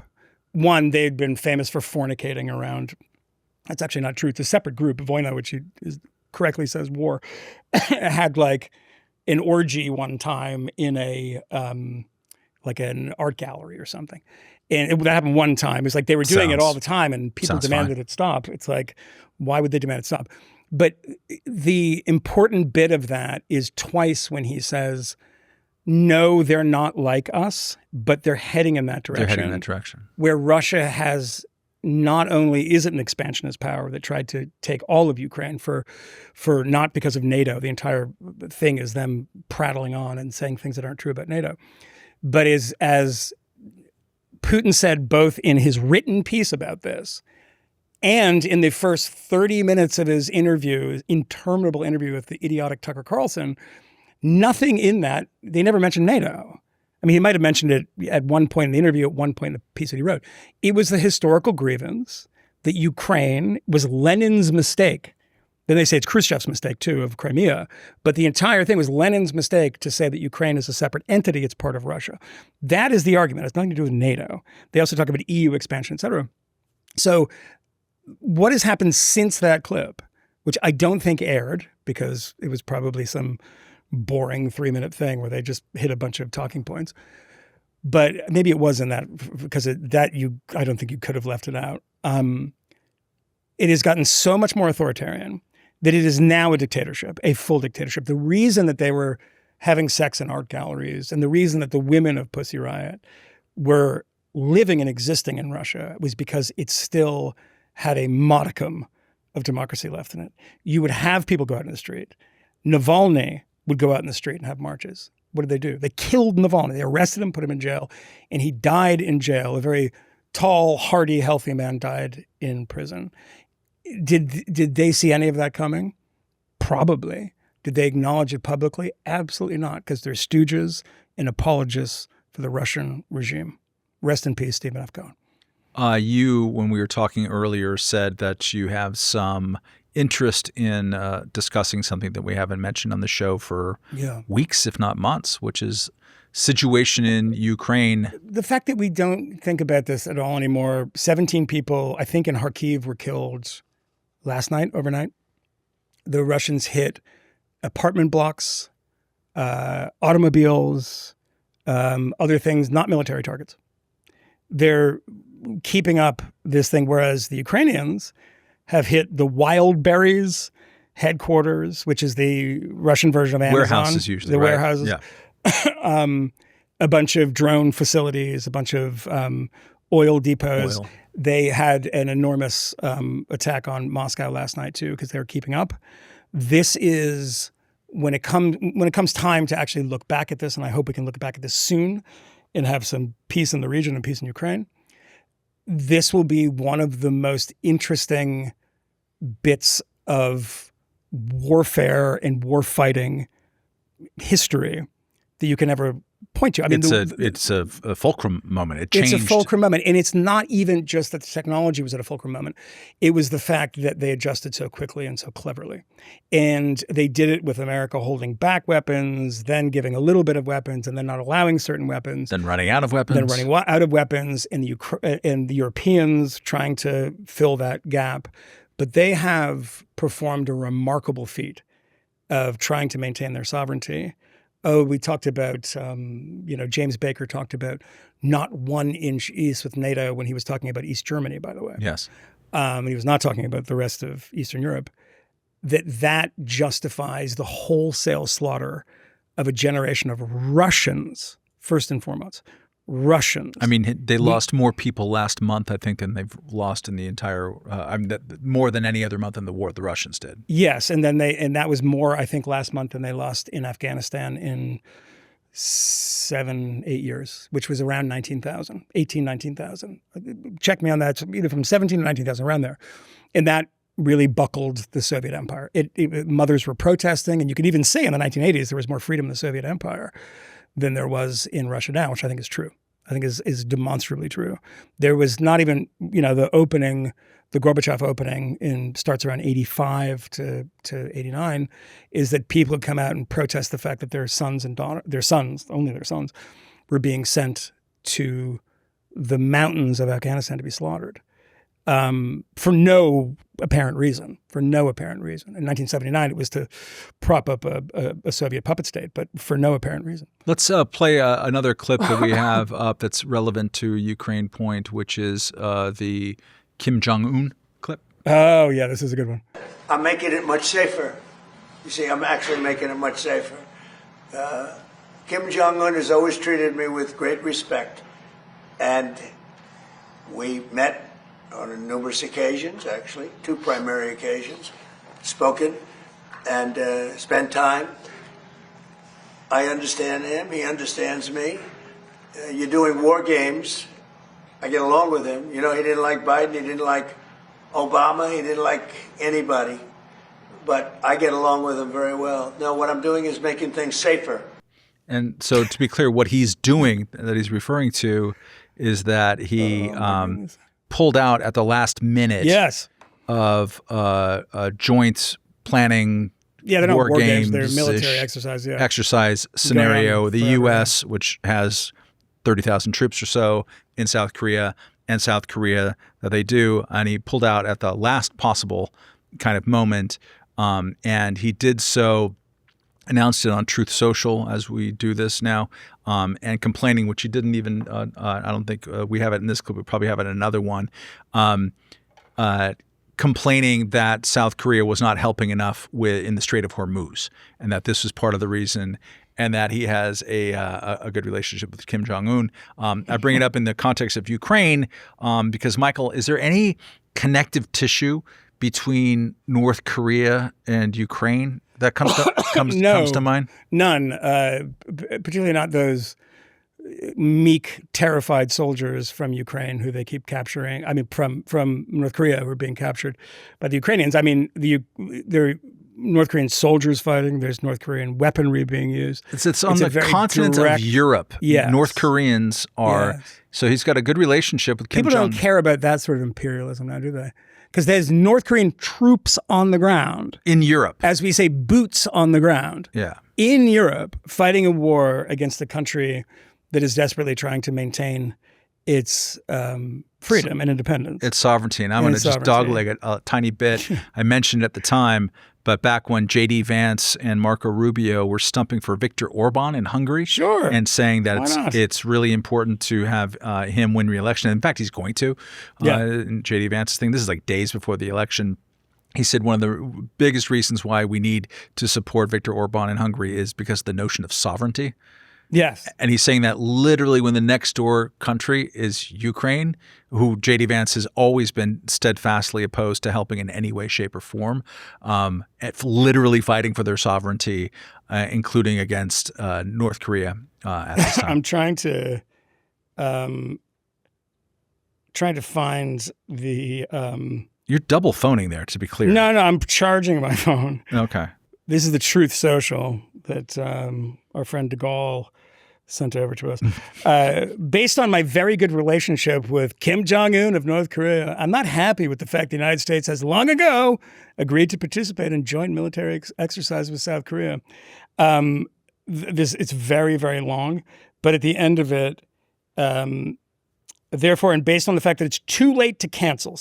one, they'd been famous for fornicating around. That's actually not true. It's a separate group. Voyna, which correctly says war, had like an orgy one time in a like an art gallery or something. And that happened one time. It's like they were doing it all the time and people demanded it stop. It's like, why would they demand it stop? But the important bit of that is twice when he says, no, they're not like us, but they're heading in that direction. They're heading in that direction. Where Russia has not only is it an expansionist power that tried to take all of Ukraine for not because of NATO, the entire thing is them prattling on and saying things that aren't true about NATO, but is, as Putin said both in his written piece about this and in the first 30 minutes of his interview, interminable interview with the idiotic Tucker Carlson, nothing in that, they never mentioned NATO. I mean, he might have mentioned it at one point in the interview, at one point in the piece that he wrote. It was the historical grievance that Ukraine was Lenin's mistake. Then they say it's Khrushchev's mistake, too, of Crimea. But the entire thing was Lenin's mistake to say that Ukraine is a separate entity. It's part of Russia. That is the argument. It has nothing to do with NATO. They also talk about EU expansion, et cetera. So what has happened since that clip, which I don't think aired because it was probably some boring 3-minute thing where they just hit a bunch of talking points. But maybe it wasn't that because I don't think you could have left it out. It has gotten so much more authoritarian that it is now a dictatorship, a full dictatorship. The reason that they were having sex in art galleries and the reason that the women of Pussy Riot were living and existing in Russia was because it still had a modicum of democracy left in it. You would have people go out in the street. Navalny would go out in the street and have marches. What did they do? They killed Navalny. They arrested him, put him in jail, and he died in jail. A very tall, hardy, healthy man died in prison. Did they see any of that coming? Probably. Did they acknowledge it publicly? Absolutely not, because they're stooges and apologists for the Russian regime. Rest in peace, Stephen F. Cohen. You, when we were talking earlier, said that you have some interest in discussing something that we haven't mentioned on the show for weeks, if not months, which is situation in Ukraine. The fact that we don't think about this at all anymore. 17 people, I think in Kharkiv, were killed overnight. The Russians hit apartment blocks, automobiles, other things, not military targets. They're keeping up this thing, whereas the Ukrainians have hit the Wildberries headquarters, which is the Russian version of Amazon. Warehouses usually, the right? Warehouses. Yeah. A bunch of drone facilities, a bunch of oil depots. They had an enormous attack on Moscow last night too, because they were keeping up. This is when it comes time to actually look back at this, and I hope we can look back at this soon and have some peace in the region and peace in Ukraine. This will be one of the most interesting bits of warfare and war fighting history that you can ever point to. I mean, it's a fulcrum moment. It changed. It's a fulcrum moment. And it's not even just that the technology was at a fulcrum moment. It was the fact that they adjusted so quickly and so cleverly. And they did it with America holding back weapons, then giving a little bit of weapons, and then not allowing certain weapons. Then running out of weapons. Then running out of weapons, and the Europeans trying to fill that gap. But they have performed a remarkable feat of trying to maintain their sovereignty. Oh, we talked about, James Baker talked about not 1 inch east with NATO when he was talking about East Germany, by the way. Yes. He was not talking about the rest of Eastern Europe. That justifies the wholesale slaughter of a generation of Russians, first and foremost. Russians. I mean, they lost more people last month, I think, than they've lost in the entire, more than any other month in the war the Russians did. Yes, and that was more, I think, last month than they lost in Afghanistan in 7-8 years, which was around 19,000. Check me on that. It's either from 17 to 19,000, around there. And that really buckled the Soviet Empire. Mothers were protesting, and you could even see in the 1980s there was more freedom in the Soviet Empire than there was in Russia now, which I think is true. I think is demonstrably true. There was not even, the opening, the Gorbachev opening starts around 85 to 89, is that people would come out and protest the fact that their sons and only their sons, were being sent to the mountains of Afghanistan to be slaughtered. For no apparent reason. In 1979, it was to prop up a Soviet puppet state, but for no apparent reason. Let's play another clip that we have up that's relevant to Ukraine point, which is the Kim Jong-un clip. Oh, yeah, this is a good one. I'm making it much safer. You see, I'm actually making it much safer. Kim Jong-un has always treated me with great respect, and we met on numerous occasions, actually, 2 primary occasions, spoken and spent time. I understand him, he understands me. You're doing war games. I get along with him. He didn't like Biden, he didn't like Obama, he didn't like anybody. But I get along with him very well. Now, what I'm doing is making things safer. And so to be clear, what he's doing, that he's referring to, is that he pulled out at the last minute of joint planning they're not war games. They're military exercise scenario. The U.S., which has 30,000 troops or so in South Korea, and South Korea that they do, and he pulled out at the last possible kind of moment, and he did so, announced it on Truth Social as we do this now, and complaining, which he didn't even, I don't think we have it in this clip, we probably have it in another one, complaining that South Korea was not helping enough in the Strait of Hormuz, and that this was part of the reason, and that he has a good relationship with Kim Jong-un. I bring it up in the context of Ukraine because, Michael, is there any connective tissue between North Korea and Ukraine that comes to mind? None, particularly not those meek, terrified soldiers from Ukraine who they keep capturing. I mean, from North Korea who are being captured by the Ukrainians. I mean, there are North Korean soldiers fighting. There's North Korean weaponry being used. It's on the continent of Europe. Yes. North Koreans are. Yes. So he's got a good relationship with Kim Jong-un. People don't care about that sort of imperialism now, do they? Because there's North Korean troops on the ground. In Europe. As we say, boots on the ground. Yeah. In Europe, fighting a war against a country that is desperately trying to maintain its freedom and independence. Its sovereignty. And I'm going to just dogleg it a tiny bit. I mentioned at the time, but back when J.D. Vance and Marco Rubio were stumping for Viktor Orban in Hungary, and saying that it's really important to have him win re-election. In fact, he's going to. In J.D. Vance's thing, this is like days before the election. He said one of the biggest reasons why we need to support Viktor Orban in Hungary is because of the notion of sovereignty. Yes. And he's saying that literally when the next door country is Ukraine, who J.D. Vance has always been steadfastly opposed to helping in any way, shape, or form, literally fighting for their sovereignty, including against North Korea at this time. I'm trying to find the... You're double phoning there, to be clear. No, I'm charging my phone. Okay. This is the Truth Social that our friend de Gaulle sent over to us. Based on my very good relationship with Kim Jong-un of North Korea, I'm not happy with the fact the United States has long ago agreed to participate in joint military exercise with South Korea. It's very, very long, but at the end of it, therefore, and based on the fact that it's too late to cancel,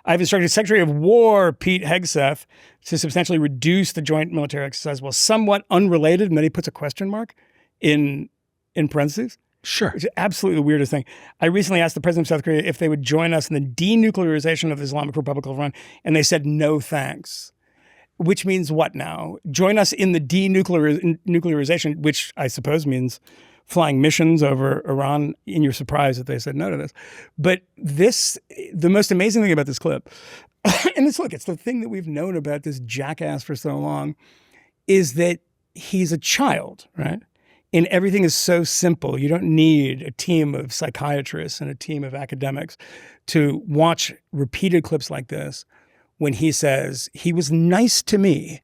I've instructed Secretary of War Pete Hegseth to substantially reduce the joint military exercise while somewhat unrelated, and then he puts a question mark in parentheses. Sure. Which is absolutely the weirdest thing. I recently asked the president of South Korea if they would join us in the denuclearization of the Islamic Republic of Iran, and they said no thanks. Which means what now? Join us in the denuclearization, which I suppose means flying missions over Iran, and you're surprised that they said no to this. But the most amazing thing about this clip, and it's the thing that we've known about this jackass for so long, is that he's a child, right? And everything is so simple. You don't need a team of psychiatrists and a team of academics to watch repeated clips like this when he says, he was nice to me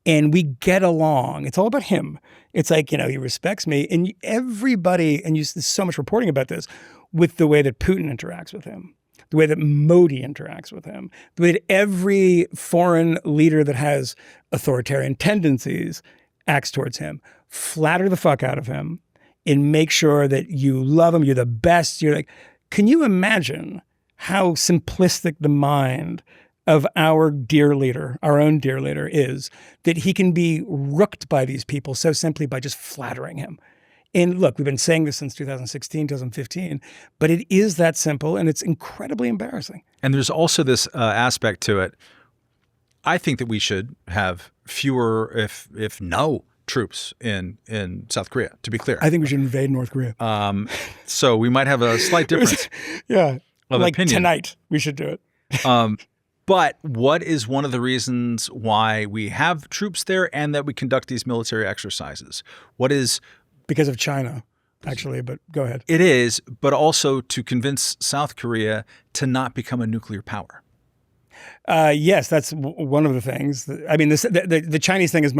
and we get along. It's all about him. It's like, he respects me. And everybody, and there's so much reporting about this, with the way that Putin interacts with him, the way that Modi interacts with him, the way that every foreign leader that has authoritarian tendencies acts towards him. Flatter the fuck out of him and make sure that you love him. You're the best. You're like, can you imagine how simplistic the mind of our dear leader, our own dear leader, is, that he can be rooked by these people so simply by just flattering him? And look, we've been saying this since 2016, 2015, but it is that simple, and it's incredibly embarrassing. And there's also this aspect to it. I think that we should have fewer, if no, troops in South Korea, to be clear. I think we should invade North Korea. So we might have a slight difference. Yeah. Like opinion. Tonight, we should do it. But what is one of the reasons why we have troops there and that we conduct these military exercises? What is... Because of China, actually, but go ahead. It is, but also to convince South Korea to not become a nuclear power. Yes, that's one of the things. I mean, the Chinese thing is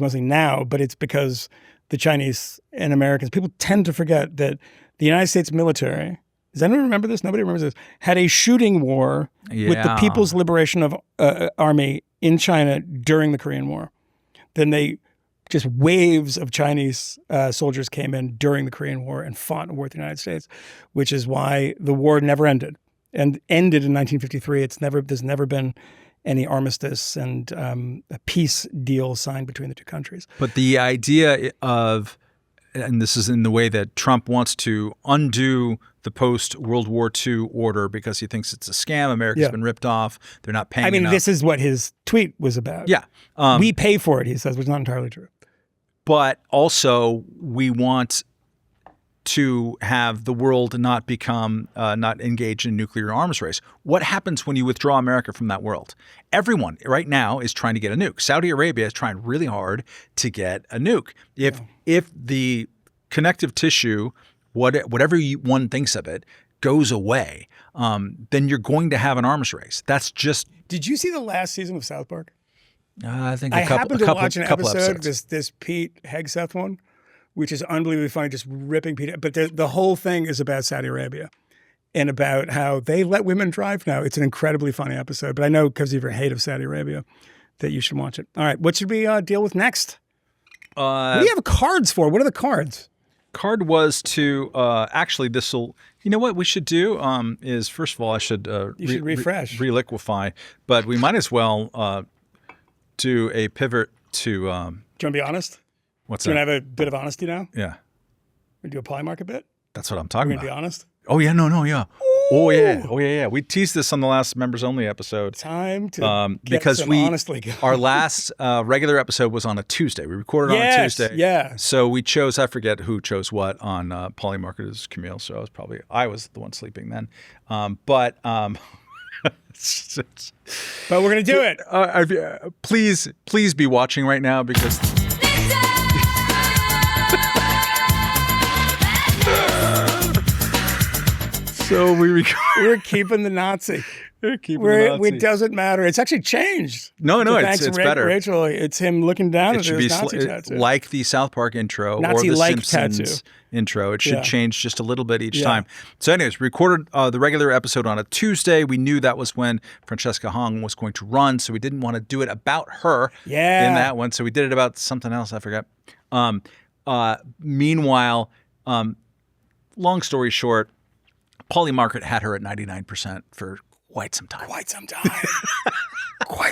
mostly now, but it's because the Chinese and Americans, people tend to forget that the United States military, does anyone remember this? Nobody remembers this. Had a shooting war with the People's Liberation of Army in China during the Korean War. Then just waves of Chinese soldiers came in during the Korean War and fought in war with the United States, which is why the war never ended. And ended in 1953. There's never been any armistice and a peace deal signed between the two countries. But the idea of, and this is in the way that Trump wants to undo the post-World War II order because he thinks it's a scam. America's been ripped off. They're not paying enough. This is what his tweet was about. Yeah. We pay for it, he says, which is not entirely true. But also we want to have the world not engage in nuclear arms race. What happens when you withdraw America from that world? Everyone right now is trying to get a nuke. Saudi Arabia is trying really hard to get a nuke. If the connective tissue, whatever one thinks of it, goes away, then you're going to have an arms race. That's just... Did you see the last season of South Park? I think I happened to watch an episode, this Pete Hegseth one, which is unbelievably funny, just ripping Pete. But the whole thing is about Saudi Arabia and about how they let women drive now. It's an incredibly funny episode. But I know because of your hate of Saudi Arabia that you should watch it. All right, what should we deal with next? What do you have cards for? What are the cards? Card was to actually this will. You know what we should do is first of all I should you should refresh, reliquify, but we might as well do a pivot to. Do you want to be honest? What's that? Do you want to have a bit of honesty now? Yeah. We do a Polymarket bit. That's what I'm talking about. Be honest. Oh yeah, no, yeah. Oh yeah. We teased this on the last members only episode. Time to get because some honestly going. Our last regular episode was on a Tuesday. We recorded on a Tuesday. Yeah. So we chose. I forget who chose what on Polymarket is Kmele. So I was the one sleeping then. But we're gonna do it. Please be watching right now because. So we're keeping the Nazi. It doesn't matter. It's actually changed. No, it's better. Rachel, it's him looking down at his Nazi tattoo. Like the South Park intro Nazi or the like Simpsons tattoo. Intro. It should change just a little bit each time. So anyways, recorded the regular episode on a Tuesday. We knew that was when Francesca Hong was going to run, so we didn't want to do it about her in that one. So we did it about something else. I forgot. Meanwhile, long story short, Polymarket had her at 99% for quite some time. Quite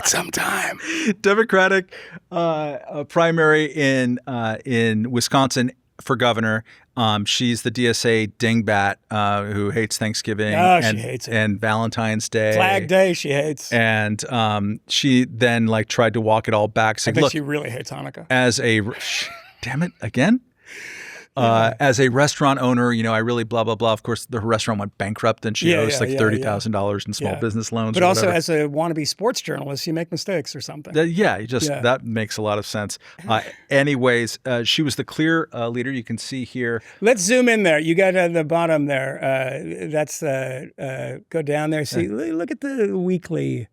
some time. Democratic primary in Wisconsin for governor. She's the DSA dingbat who hates Thanksgiving she hates it. And Valentine's Day. Flag Day she hates. And she then tried to walk it all back. I think she really hates Hanukkah. Damn it, again? As a restaurant owner, I really blah, blah, blah. Of course, the restaurant went bankrupt and she owes like $30,000 in small business loans. But or also whatever. as a wannabe sports journalist, you make mistakes or something. That makes a lot of sense. Anyways, she was the clear leader. You can see here. Let's zoom in there. You got at the bottom there. That's go down there. See, look at the weekly,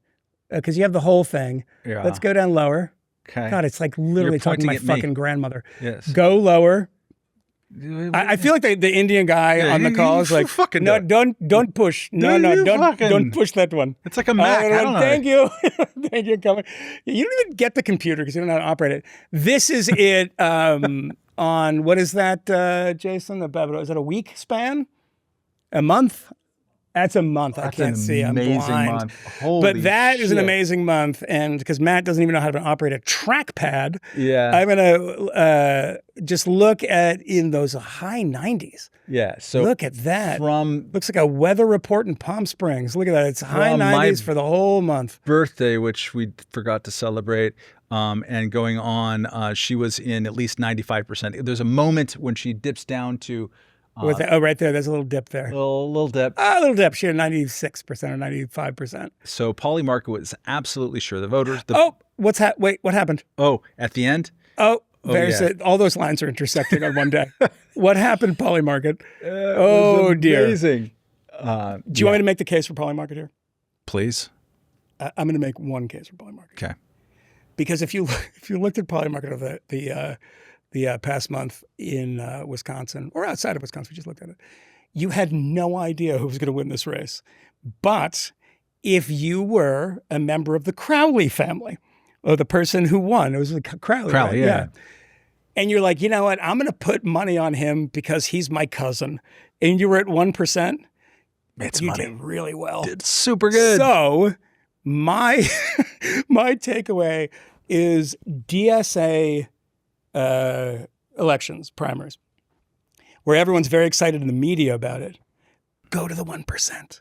because you have the whole thing. Yeah. Let's go down lower. Okay. God, it's like literally talking to my fucking grandmother. Yes. Go lower. I feel like the Indian guy on the call is like, no, don't push. No, don't push that one. It's like a Mac. I don't know. Thank you. Thank you. Coming. You don't even get the computer because you don't know how to operate it. This is it on, what is that, Jason? Is it a week span? A month? That's a month. I can't see. I'm blind. Month. Holy but that is an shit. amazing month. And because Matt doesn't even know how to operate a trackpad, Yeah. I'm going to just look at in those high 90s. Yeah. So look at that. From looks like a weather report in Palm Springs. Look at that. It's high 90s for the whole month. Birthday, which we forgot to celebrate, and going on, she was in at least 95%. There's a moment when she dips down to right there. There's a little dip there. Little dip. A little dip. She had 96% or 95%. So Polymarket was absolutely sure. The voters. Wait, what happened? Oh, at the end? All those lines are intersecting on one day. What happened, Polymarket? Dear. Amazing. Do you want me to make the case for Polymarket here? Please. I'm going to make one case for Polymarket. Okay. Because if you looked at Polymarket over the past month in Wisconsin, or outside of Wisconsin, we just looked at it, you had no idea who was going to win this race. But if you were a member of the Crowley family, or the person who won, it was Crowley. Crowley, right? yeah. And you're like, you know what? I'm going to put money on him because he's my cousin. And you were at 1%. You did really well. Did super good. So my takeaway is DSA elections, primaries, where everyone's very excited in the media about it. Go to the 1%.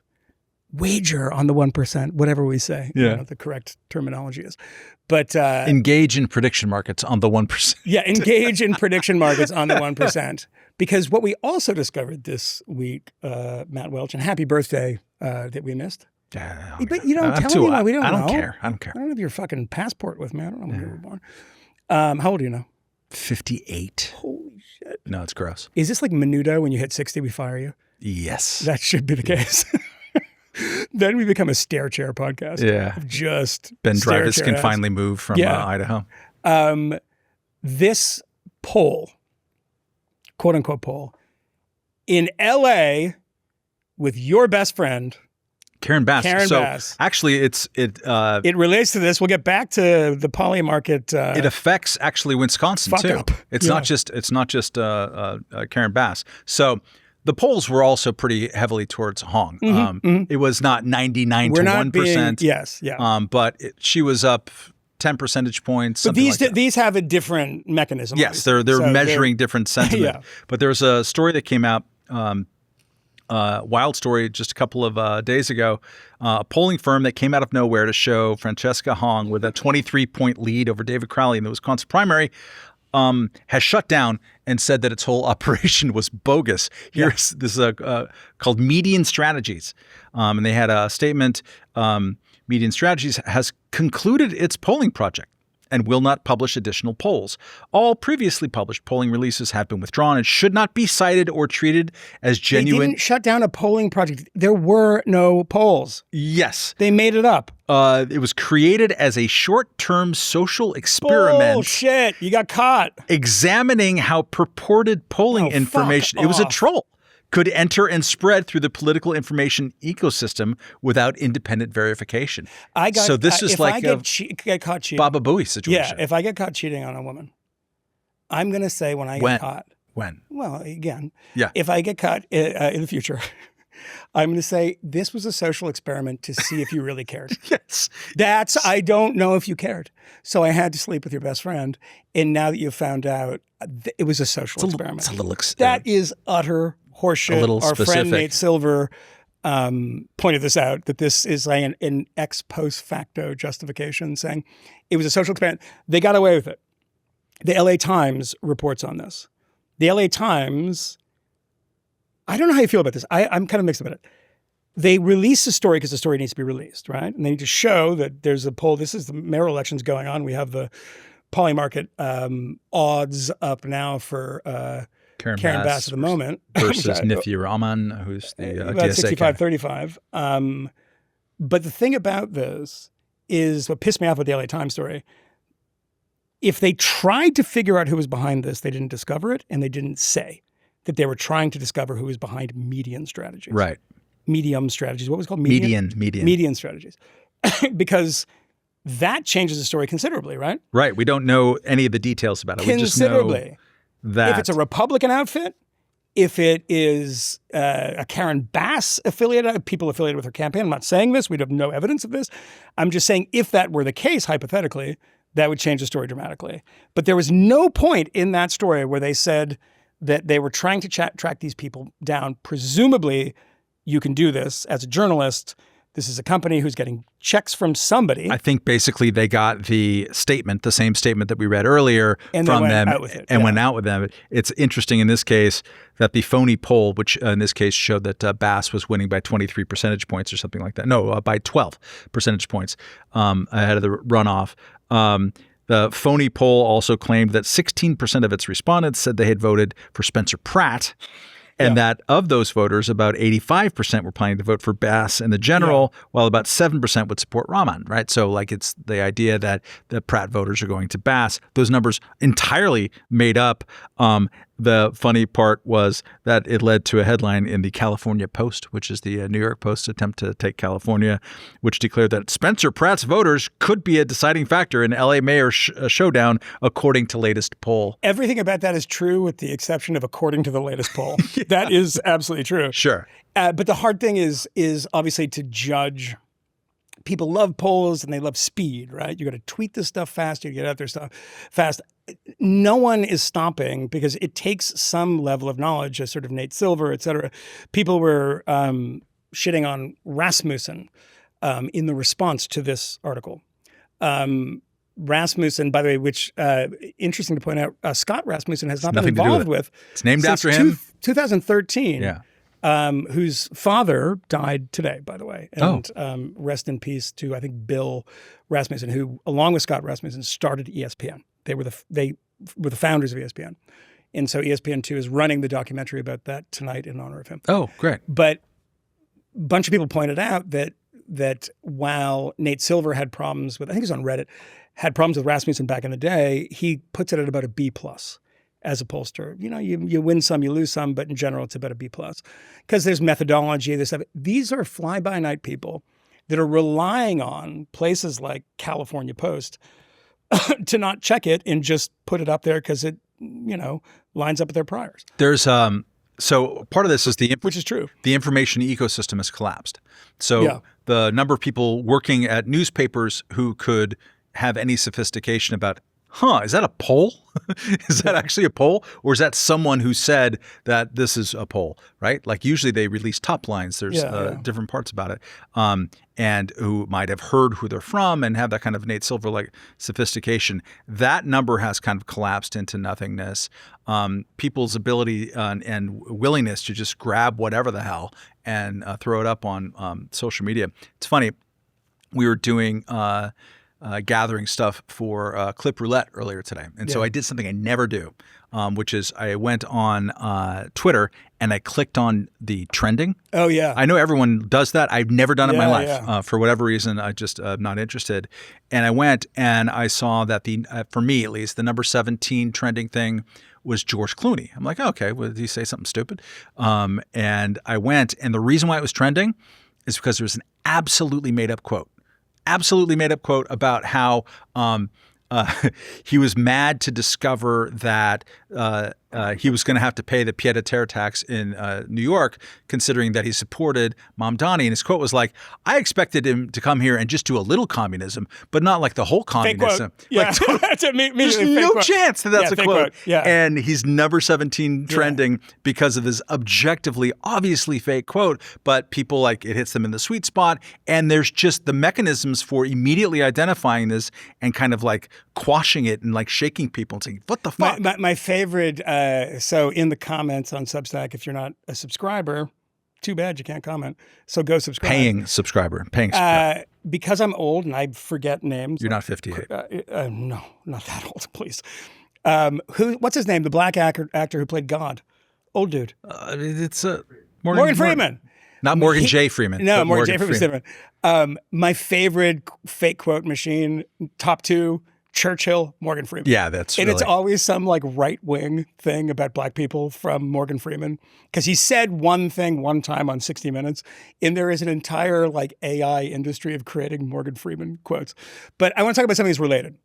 Wager on the 1%, whatever we say. Yeah. I don't know what the correct terminology is. But engage in prediction markets on the 1%. Yeah, engage in prediction markets on the 1%. Because what we also discovered this week, Matt Welch, and happy birthday that we missed. But you don't tell me why we don't know. I don't care. I don't have your fucking passport with me. I don't know when you were born. How old are you now? 58. Holy shit. No, it's gross. Is this like Menudo when you hit 60, we fire you? Yes. That should be the case. Then we become a stair chair podcast. Yeah. Just Ben stair Drivers chair can ass. finally move from Idaho. This poll, quote unquote poll, in LA with your best friend, Karen Bass. Bass. Actually, it relates to this. We'll get back to the Polymarket. It affects actually Wisconsin too. Up. It's not just Karen Bass. So the polls were also pretty heavily towards Hong. It was not 99 to 1%. Yes, yeah. But she was up 10 percentage points. But these have a different mechanism. Yes, they're measuring different sentiment. Yeah. But there's a story that came out. Wild story just a couple of days ago. A polling firm that came out of nowhere to show Francesca Hong with a 23-point lead over David Crowley in the Wisconsin primary has shut down and said that its whole operation was bogus. This is called Median Strategies. And they had a statement, Median Strategies has concluded its polling project and will not publish additional polls. All previously published polling releases have been withdrawn and should not be cited or treated as genuine. They didn't shut down a polling project. There were no polls. Yes. They made it up. It was created as a short-term social experiment. Bullshit. You got caught. Examining how purported polling information, it was a troll, could enter and spread through the political information ecosystem without independent verification. So this is like a get caught cheating. Baba Booey situation. Yeah, if I get caught cheating on a woman, I'm going to say when I get caught. When? Well, again, yeah. If I get caught in the future, I'm going to say this was a social experiment to see if you really cared. Yes. I don't know if you cared. So I had to sleep with your best friend. And now that you've found out, it was a social experiment. It's a little that is utter horseshit. A little Our specific. friend Nate Silver pointed this out, that this is like an ex post facto justification, saying it was a social experiment. They got away with it. The LA Times reports on this. The LA Times, I don't know how you feel about this. I'm kind of mixed about it. They release the story because the story needs to be released, right? And they need to show that there's a poll. This is the mayoral elections going on. We have the Polymarket odds up now for Karen Bass at the moment. Versus Nifi Rahman, who's the about DSA 65-35. But the thing about this is what pissed me off with the LA Times story. If they tried to figure out who was behind this, they didn't discover it, and they didn't say that they were trying to discover who was behind median strategies. Right. Medium strategies. What was it called? Median strategies. Because that changes the story considerably, right? Right. We don't know any of the details about it. Considerably. We just know that if it's a Republican outfit, if it is a Karen Bass affiliated, people affiliated with her campaign. I'm not saying this. We have no evidence of this. I'm just saying if that were the case, hypothetically, that would change the story dramatically. But there was no point in that story where they said that they were trying to track these people down. Presumably, you can do this as a journalist. This is a company who's getting checks from somebody. I think basically they got the statement, the same statement that we read earlier from them went out with them. It's interesting in this case that the phony poll, which in this case showed that Bass was winning by 23 percentage points or something like that. No, by 12 percentage points ahead of the runoff. The phony poll also claimed that 16% of its respondents said they had voted for Spencer Pratt. And that of those voters, about 85% were planning to vote for Bass in the general, while about 7% would support Rahman, right? So like it's the idea that the Pratt voters are going to Bass. Those numbers entirely made up. The funny part was that it led to a headline in the California Post, which is the New York Post's attempt to take California, which declared that Spencer Pratt's voters could be a deciding factor in LA mayor showdown, according to latest poll. Everything about that is true with the exception of according to the latest poll. That is absolutely true. Sure. But the hard thing is obviously to judge. People love polls and they love speed, right? You got to tweet this stuff fast. You get out there stuff fast. No one is stopping because it takes some level of knowledge, a sort of Nate Silver, et cetera. People were shitting on Rasmussen in the response to this article. Rasmussen, by the way, which interesting to point out, Scott Rasmussen has not been involved with. It's named after him. 2013. Yeah. Whose father died today, by the way. And rest in peace to, I think, Bill Rasmussen, who, along with Scott Rasmussen, started ESPN. They were the founders of ESPN. And so ESPN2 is running the documentary about that tonight in honor of him. Oh, great. But a bunch of people pointed out that while Nate Silver had problems with, I think it was on Reddit, had problems with Rasmussen back in the day, he puts it at about a B+ as a pollster. You know, you win some, you lose some, but in general, it's about a B+. Because there's methodology, there's stuff. These are fly-by-night people that are relying on places like California Post to not check it and just put it up there because it, you know, lines up with their priors. There's so part of this is which is true. The information ecosystem has collapsed. So the number of people working at newspapers who could have any sophistication about, is that a poll? Is that actually a poll? Or is that someone who said that this is a poll, right? Like usually they release top lines. There's different parts about it. And who might have heard who they're from and have that kind of Nate Silver-like sophistication. That number has kind of collapsed into nothingness. People's ability and willingness to just grab whatever the hell and throw it up on social media. It's funny. We were doing gathering stuff for Clip Roulette earlier today. And so I did something I never do, which is I went on Twitter and I clicked on the trending. Oh, yeah. I know everyone does that. I've never done it in my life. For whatever reason, I just not interested. And I went and I saw that for me at least, the number 17 trending thing was George Clooney. I'm like, okay, well, did he say something stupid? And I went, and the reason why it was trending is because there was an absolutely made up quote about how he was mad to discover that he was going to have to pay the pied-à-terre tax in New York, considering that he supported Mamdani. And his quote was like, I expected him to come here and just do a little communism, but not like the whole communism. Yeah. Like, there's no chance that that's a quote. Yeah. And he's number 17 trending because of his objectively, obviously fake quote, but people like it hits them in the sweet spot. And there's just the mechanisms for immediately identifying this and kind of like quashing it and like shaking people and saying, what the fuck? My favorite So in the comments on Substack, if you're not a subscriber, too bad you can't comment. So go subscribe. Paying subscriber. Because I'm old and I forget names. You're not 58. No, not that old, please. What's his name? The black actor who played God. Old dude. It's Morgan Freeman. Not Morgan J. Freeman. No, Morgan J. Freeman. My favorite fake quote machine, top 2, Churchill, Morgan Freeman. Yeah, that's And it's always some like right-wing thing about black people from Morgan Freeman. Because he said one thing one time on 60 Minutes, and there is an entire like AI industry of creating Morgan Freeman quotes. But I want to talk about something that's related.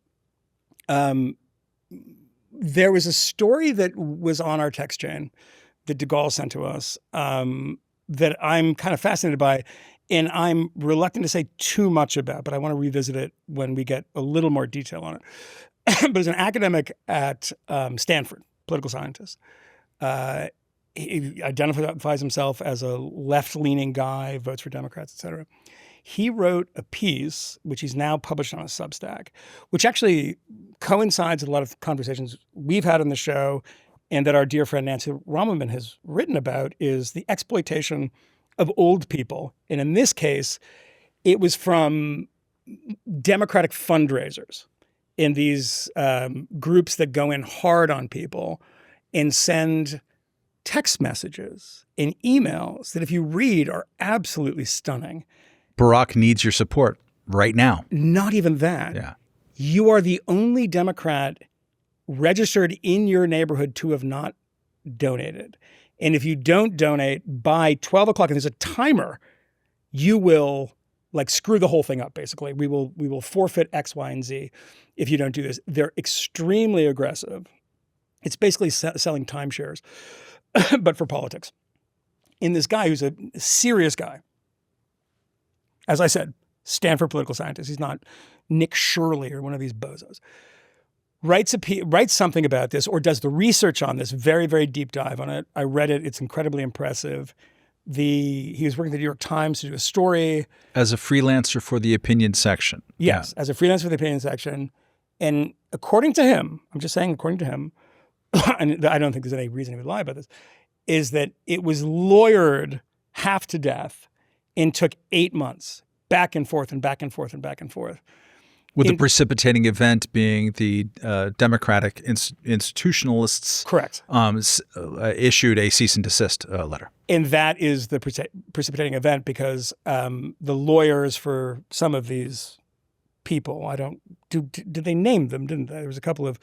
There was a story that was on our text chain that DeGaulle sent to us that I'm kind of fascinated by, and I'm reluctant to say too much about, but I want to revisit it when we get a little more detail on it. But as an academic at Stanford, political scientist, he identifies himself as a left-leaning guy, votes for Democrats, et cetera. He wrote a piece, which he's now published on a Substack, which actually coincides with a lot of conversations we've had on the show and that our dear friend Nancy Rommelman has written about, is the exploitation of old people. And in this case, it was from Democratic fundraisers in these groups that go in hard on people and send text messages and emails that if you read are absolutely stunning. Barack needs your support right now. Not even that. Yeah. You are the only Democrat registered in your neighborhood to have not donated. And if you don't donate by 12 o'clock, and there's a timer, you will like screw the whole thing up, basically. We will forfeit X, Y, and Z if you don't do this. They're extremely aggressive. It's basically selling timeshares, but for politics. And this guy who's a serious guy, as I said, Stanford political scientist. He's not Nick Shirley or one of these bozos. Writes something about this or does the research on this, very, very deep dive on it. I read it. It's incredibly impressive. He was working at the New York Times to do a story. As a freelancer for the opinion section. Yes, as a freelancer for the opinion section. And according to him, I'm just saying according to him, and I don't think there's any reason he would lie about this, is that it was lawyered half to death and took 8 months, back and forth and back and forth and back and forth. With the precipitating event being the Democratic institutionalists correct issued a cease and desist letter. And that is the precipitating event because the lawyers for some of these people, did they name them, didn't they? There was a couple of,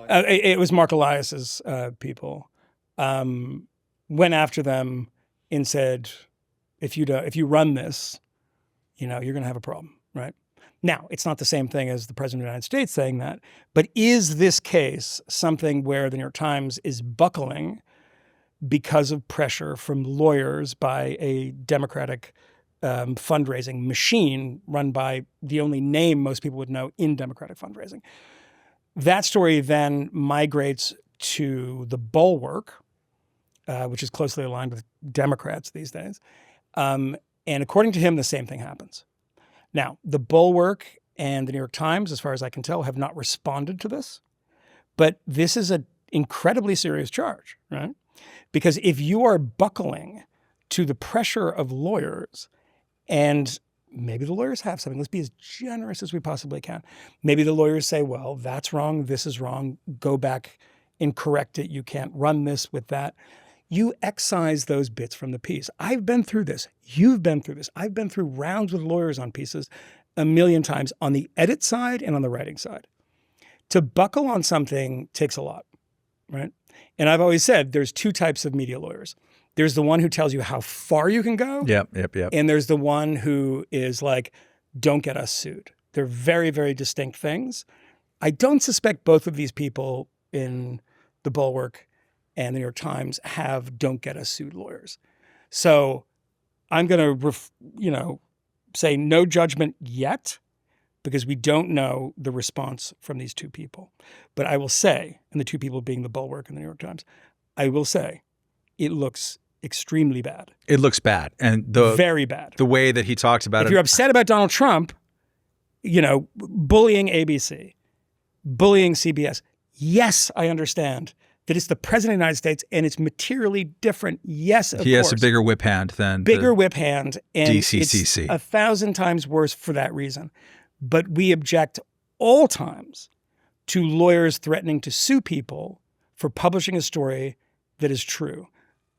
it was Marc Elias's people, went after them and said, if you run this, you're going to have a problem, right? Now, it's not the same thing as the President of the United States saying that, but is this case something where the New York Times is buckling because of pressure from lawyers by a Democratic fundraising machine run by the only name most people would know in Democratic fundraising? That story then migrates to the Bulwark, which is closely aligned with Democrats these days. And according to him, the same thing happens. Now, the Bulwark and the New York Times, as far as I can tell, have not responded to this. But this is an incredibly serious charge, right? Because if you are buckling to the pressure of lawyers, and maybe the lawyers have something, let's be as generous as we possibly can. Maybe the lawyers say, well, that's wrong, this is wrong, go back and correct it. You can't run this with that. You excise those bits from the piece. I've been through this. You've been through this. I've been through rounds with lawyers on pieces a million times on the edit side and on the writing side. To buckle on something takes a lot, right? And I've always said there's two types of media lawyers. There's the one who tells you how far you can go. Yep. And there's the one who is like, don't get us sued. They're very, very distinct things. I don't suspect both of these people in the Bulwark and the New York Times have don't get us sued lawyers. So I'm going to, say no judgment yet because we don't know the response from these two people. But I will say, and the two people being the Bulwark and the New York Times, I will say it looks extremely bad. It looks bad. And very bad. The way that he talks about If you're upset about Donald Trump, bullying ABC, bullying CBS, yes, I understand that it's the president of the United States and it's materially different. Yes, of course. He has a bigger whip hand than bigger whip hand, and DCCC. It's 1,000 times worse for that reason. But we object all times to lawyers threatening to sue people for publishing a story that is true.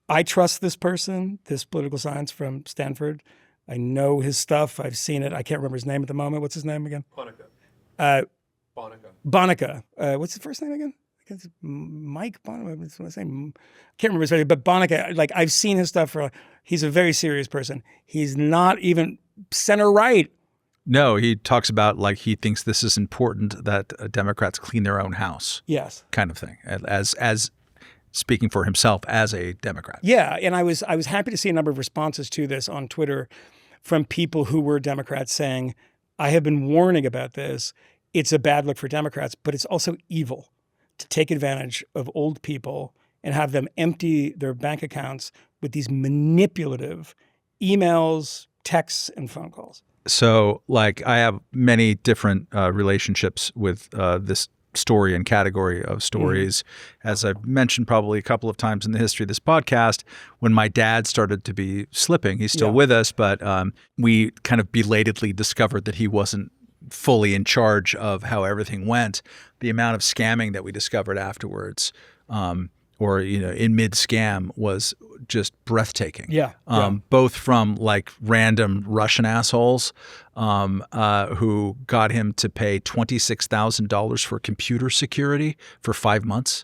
I trust this person, this political science from Stanford. I know his stuff. I've seen it. I can't remember his name at the moment. What's his name again? Bonica. What's his first name again? It's Mike Bonica. That's what I say. I can't remember his name, but Bonica. Like, I've seen his stuff. He's a very serious person. He's not even center right. No, he talks about like he thinks this is important that Democrats clean their own house. Yes, kind of thing. As speaking for himself as a Democrat. Yeah, and I was happy to see a number of responses to this on Twitter from people who were Democrats saying, I have been warning about this. It's a bad look for Democrats, but it's also evil to take advantage of old people and have them empty their bank accounts with these manipulative emails, texts, and phone calls. So, like, I have many different relationships with this story and category of stories. As I've mentioned probably a couple of times in the history of this podcast, when my dad started to be slipping, he's still with us, but we kind of belatedly discovered that he wasn't fully in charge of how everything went. The amount of scamming that we discovered afterwards, or in mid-scam, was just breathtaking. Both from like random Russian assholes who got him to pay $26,000 for computer security for 5 months.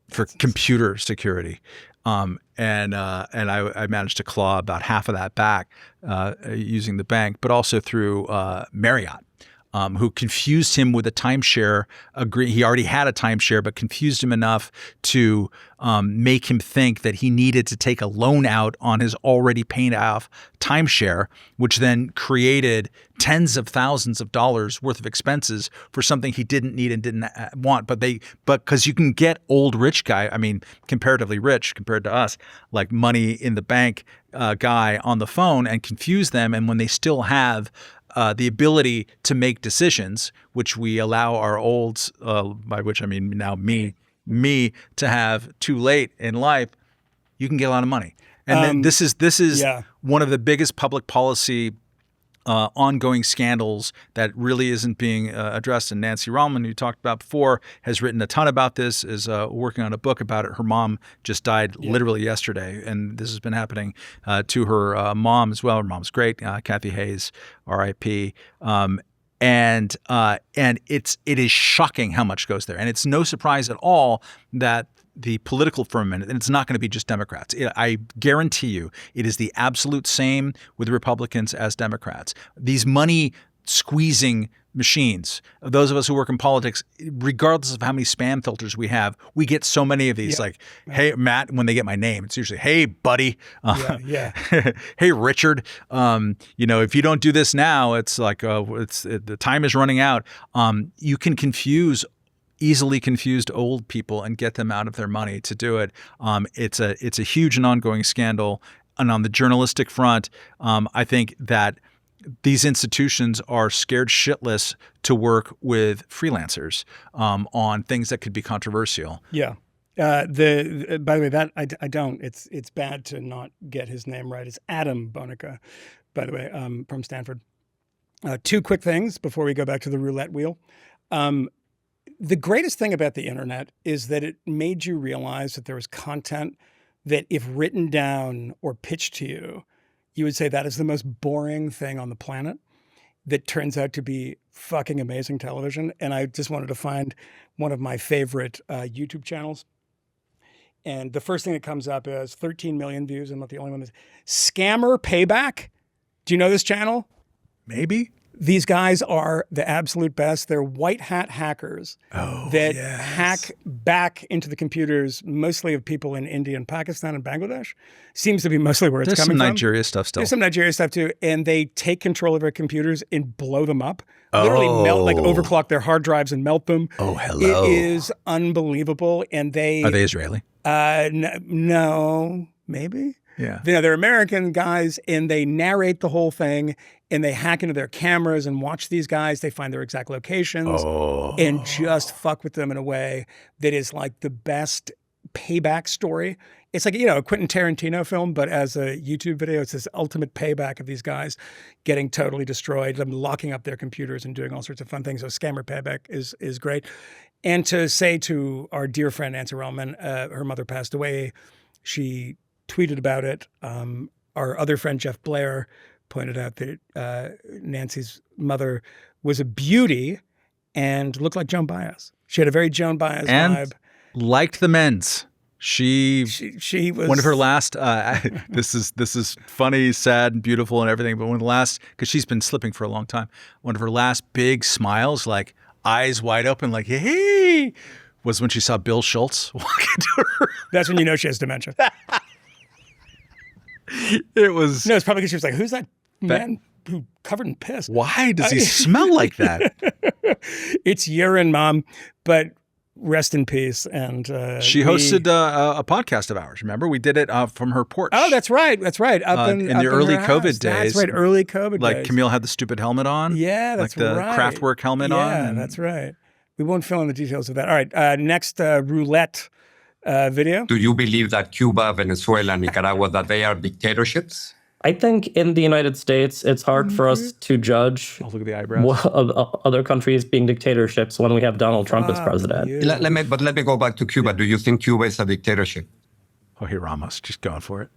For computer security. And I managed to claw about half of that back using the bank, but also through Marriott. Who confused him with a timeshare. He already had a timeshare, but confused him enough to make him think that he needed to take a loan out on his already paid off timeshare, which then created tens of thousands of dollars worth of expenses for something he didn't need and didn't want. But because you can get old rich guy, I mean, comparatively rich compared to us, like money in the bank guy on the phone and confuse them. And when they still have the ability to make decisions, which we allow our olds, by which I mean now me to have too late in life, you can get a lot of money. And then this is one of the biggest public policy ongoing scandals that really isn't being addressed. And Nancy Rahman, who you talked about before, has written a ton about this, is working on a book about it. Her mom just died literally yesterday, and this has been happening to her mom as well. Her mom's great, Kathy Hayes, R.I.P. And it is shocking how much goes there. And it's no surprise at all that the political firmament, and it's not going to be just Democrats. I guarantee you it is the absolute same with Republicans as Democrats. These money squeezing machines, those of us who work in politics, regardless of how many spam filters we have, we get so many of these. Like, hey, Matt, when they get my name, it's usually, hey, buddy. Hey, Richard. If you don't do this now, it's like the time is running out. You can easily confused old people and get them out of their money to do it. It's a huge and ongoing scandal. And on the journalistic front, I think that these institutions are scared shitless to work with freelancers on things that could be controversial. Yeah. By the way, that I don't. It's bad to not get his name right. It's Adam Bonica, by the way, from Stanford. Two quick things before we go back to the roulette wheel. The greatest thing about the internet is that it made you realize that there was content that, if written down or pitched to you, you would say that is the most boring thing on the planet, that turns out to be fucking amazing television. And I just wanted to find one of my favorite YouTube channels. And the first thing that comes up is 13 million views. I'm not the only one. Scammer Payback. Do you know this channel? Maybe. These guys are the absolute best. They're white hat hackers that hack back into the computers, mostly of people in India and Pakistan and Bangladesh. Seems to be mostly where it's coming from. There's some Nigeria stuff still. There's some Nigeria stuff too. And they take control of our computers and blow them up. Literally melt, like overclock their hard drives and melt them. Oh, hello. It is unbelievable. And Are they Israeli? No, maybe. Yeah. They're American guys, and they narrate the whole thing, and they hack into their cameras and watch these guys. They find their exact locations and just fuck with them in a way that is like the best payback story. It's like, a Quentin Tarantino film, but as a YouTube video, it's this ultimate payback of these guys getting totally destroyed, them locking up their computers and doing all sorts of fun things. So Scammer Payback is great. And to say to our dear friend Nancy Relman, her mother passed away. She tweeted about it. Our other friend Jeff Blair pointed out that Nancy's mother was a beauty and looked like Joan Baez. She had a very Joan Baez vibe. Liked the men's. She was one of her last. This is funny, sad, and beautiful, and everything. But one of the last, because she's been slipping for a long time. One of her last big smiles, like eyes wide open, like hey, was when she saw Bill Schultz walk into her. That's when you know she has dementia. It was no, it's probably because she was like, "Who's that man who covered in piss? Why does he smell like that?" It's urine, Mom. But rest in peace. And she hosted a podcast of ours. Remember, we did it from her porch. Oh, that's right. That's right. In the early COVID days. That's right. Early COVID like days. Kmele had the stupid helmet on. Yeah, that's right. Like the Kraftwerk helmet on. Yeah, that's right. We won't fill in the details of that. All right. Next, Roulette video. Do you believe that Cuba, Venezuela, Nicaragua, that they are dictatorships? I think in the United States, it's hard for us to judge look at the eyebrows. Other countries being dictatorships when we have Donald Trump as president. Yeah. Let me go back to Cuba. Do you think Cuba is a dictatorship? Oh, here Ramos, just going for it.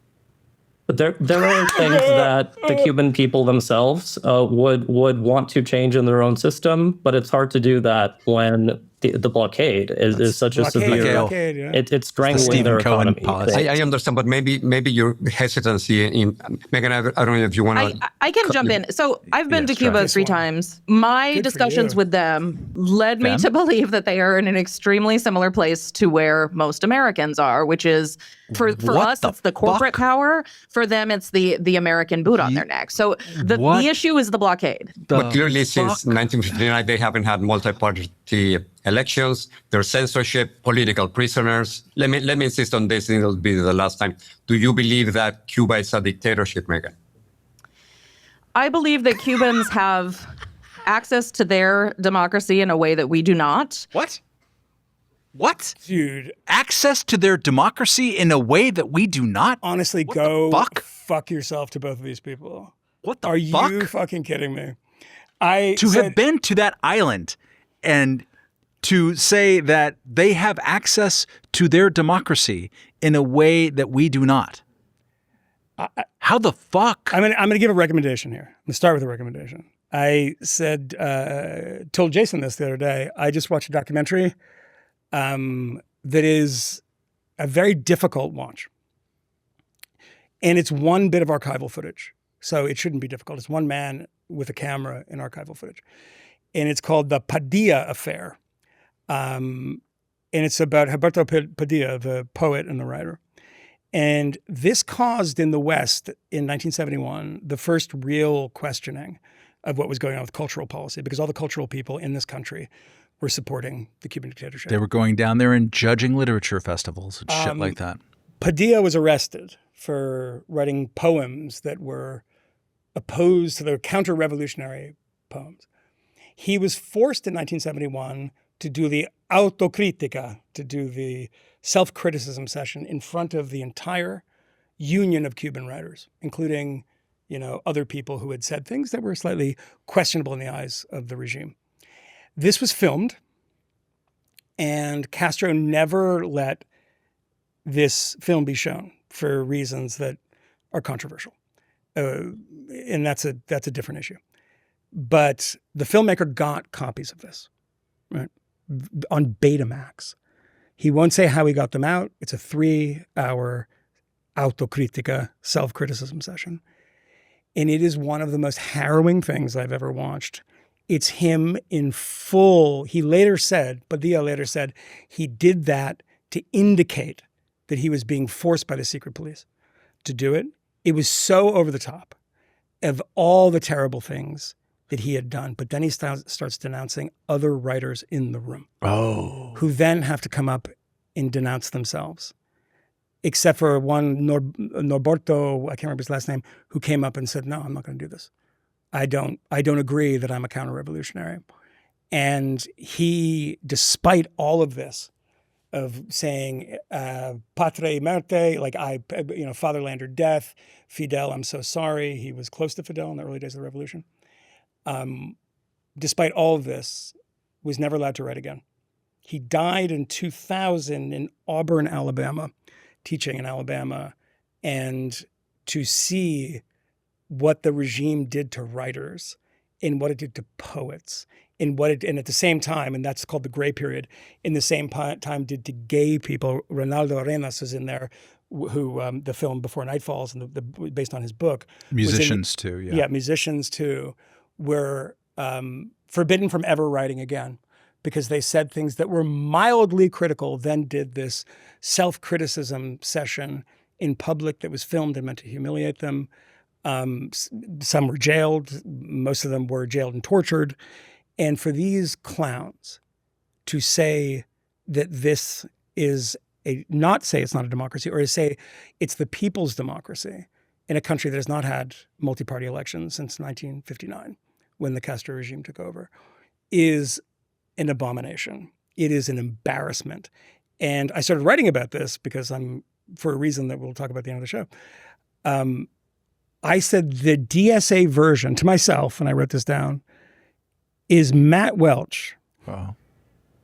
But there are things that the Cuban people themselves would want to change in their own system, but it's hard to do that when the blockade is such a severe. It's strangling their economy. I understand, but maybe your hesitancy in Megan. I don't know if you want to. I can jump in. So I've been to Cuba 3 times. My discussions with them led me to believe that they are in an extremely similar place to where most Americans are, which is for us it's the corporate power. For them, it's the American boot on their neck. So the issue is the blockade. But clearly, since 1959, they haven't had multi-party elections. There's censorship, political prisoners. Let me insist on this. It'll be the last time. Do you believe that Cuba is a dictatorship, Megan? I believe that Cubans have access to their democracy in a way that we do not. What? Dude. Access to their democracy in a way that we do not? Honestly, go fuck yourself to both of these people. What the fuck? Are you fucking kidding me? Have been to that island and to say that they have access to their democracy in a way that we do not. How the fuck? I'm gonna give a recommendation here. I'm gonna start with a recommendation. I said, told Jason this the other day. I just watched a documentary that is a very difficult watch. And it's one bit of archival footage. So it shouldn't be difficult. It's one man with a camera in archival footage. And it's called the Padilla Affair. And it's about Gilberto Padilla, the poet and the writer. And this caused in the West in 1971 the first real questioning of what was going on with cultural policy, because all the cultural people in this country were supporting the Cuban dictatorship. They were going down there and judging literature festivals and shit like that. Padilla was arrested for writing poems that were opposed to the counter-revolutionary poems. He was forced in 1971 to do the autocritica, to do the self-criticism session in front of the entire union of Cuban writers, including, other people who had said things that were slightly questionable in the eyes of the regime. This was filmed, and Castro never let this film be shown for reasons that are controversial. And that's a different issue. But the filmmaker got copies of this, right, on Betamax. He won't say how he got them out. It's a 3-hour autocritica, self-criticism session. And it is one of the most harrowing things I've ever watched. It's him in full. Padilla later said, he did that to indicate that he was being forced by the secret police to do it. It was so over the top of all the terrible things that he had done. But then he starts denouncing other writers in the room. Oh. Who then have to come up and denounce themselves. Except for one, Norberto, I can't remember his last name, who came up and said, no, I'm not going to do this. I don't agree that I'm a counter-revolutionary. And he, despite all of this, of saying "Patria Muerte," like fatherland or death, Fidel, I'm so sorry. He was close to Fidel in the early days of the revolution. Despite all of this, was never allowed to write again. He died in 2000 in Auburn, Alabama, teaching in Alabama, and to see what the regime did to writers and what it did to poets and at the same time, and that's called the gray period, in the same time did to gay people. Ronaldo Arenas is in there, who the film Before Night Falls, and the based on his book. Musicians too, yeah. Yeah, musicians too, were forbidden from ever writing again because they said things that were mildly critical, then did this self-criticism session in public that was filmed and meant to humiliate them. Some were jailed. Most of them were jailed and tortured. And for these clowns to say that this is not say it's not a democracy, or to say it's the people's democracy in a country that has not had multi-party elections since 1959, when the Castro regime took over, is an abomination. It is an embarrassment. And I started writing about this because for a reason that we'll talk about at the end of the show. I said the DSA version to myself, and I wrote this down, is Matt Welch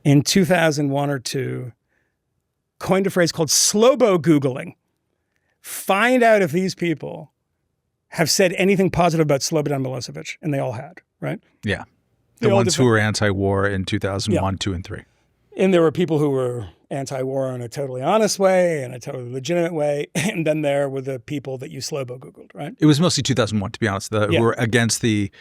in 2001 or 2 coined a phrase called slow-bo Googling. Find out if these people have said anything positive about Slobodan Milosevic, and they all had, right? Yeah. The ones who were anti-war in 2001, 2, and 3. And there were people who were anti-war in a totally honest way and a totally legitimate way. And then there were the people that you slow-bo Googled, right? It was mostly 2001, to be honest. Who were against the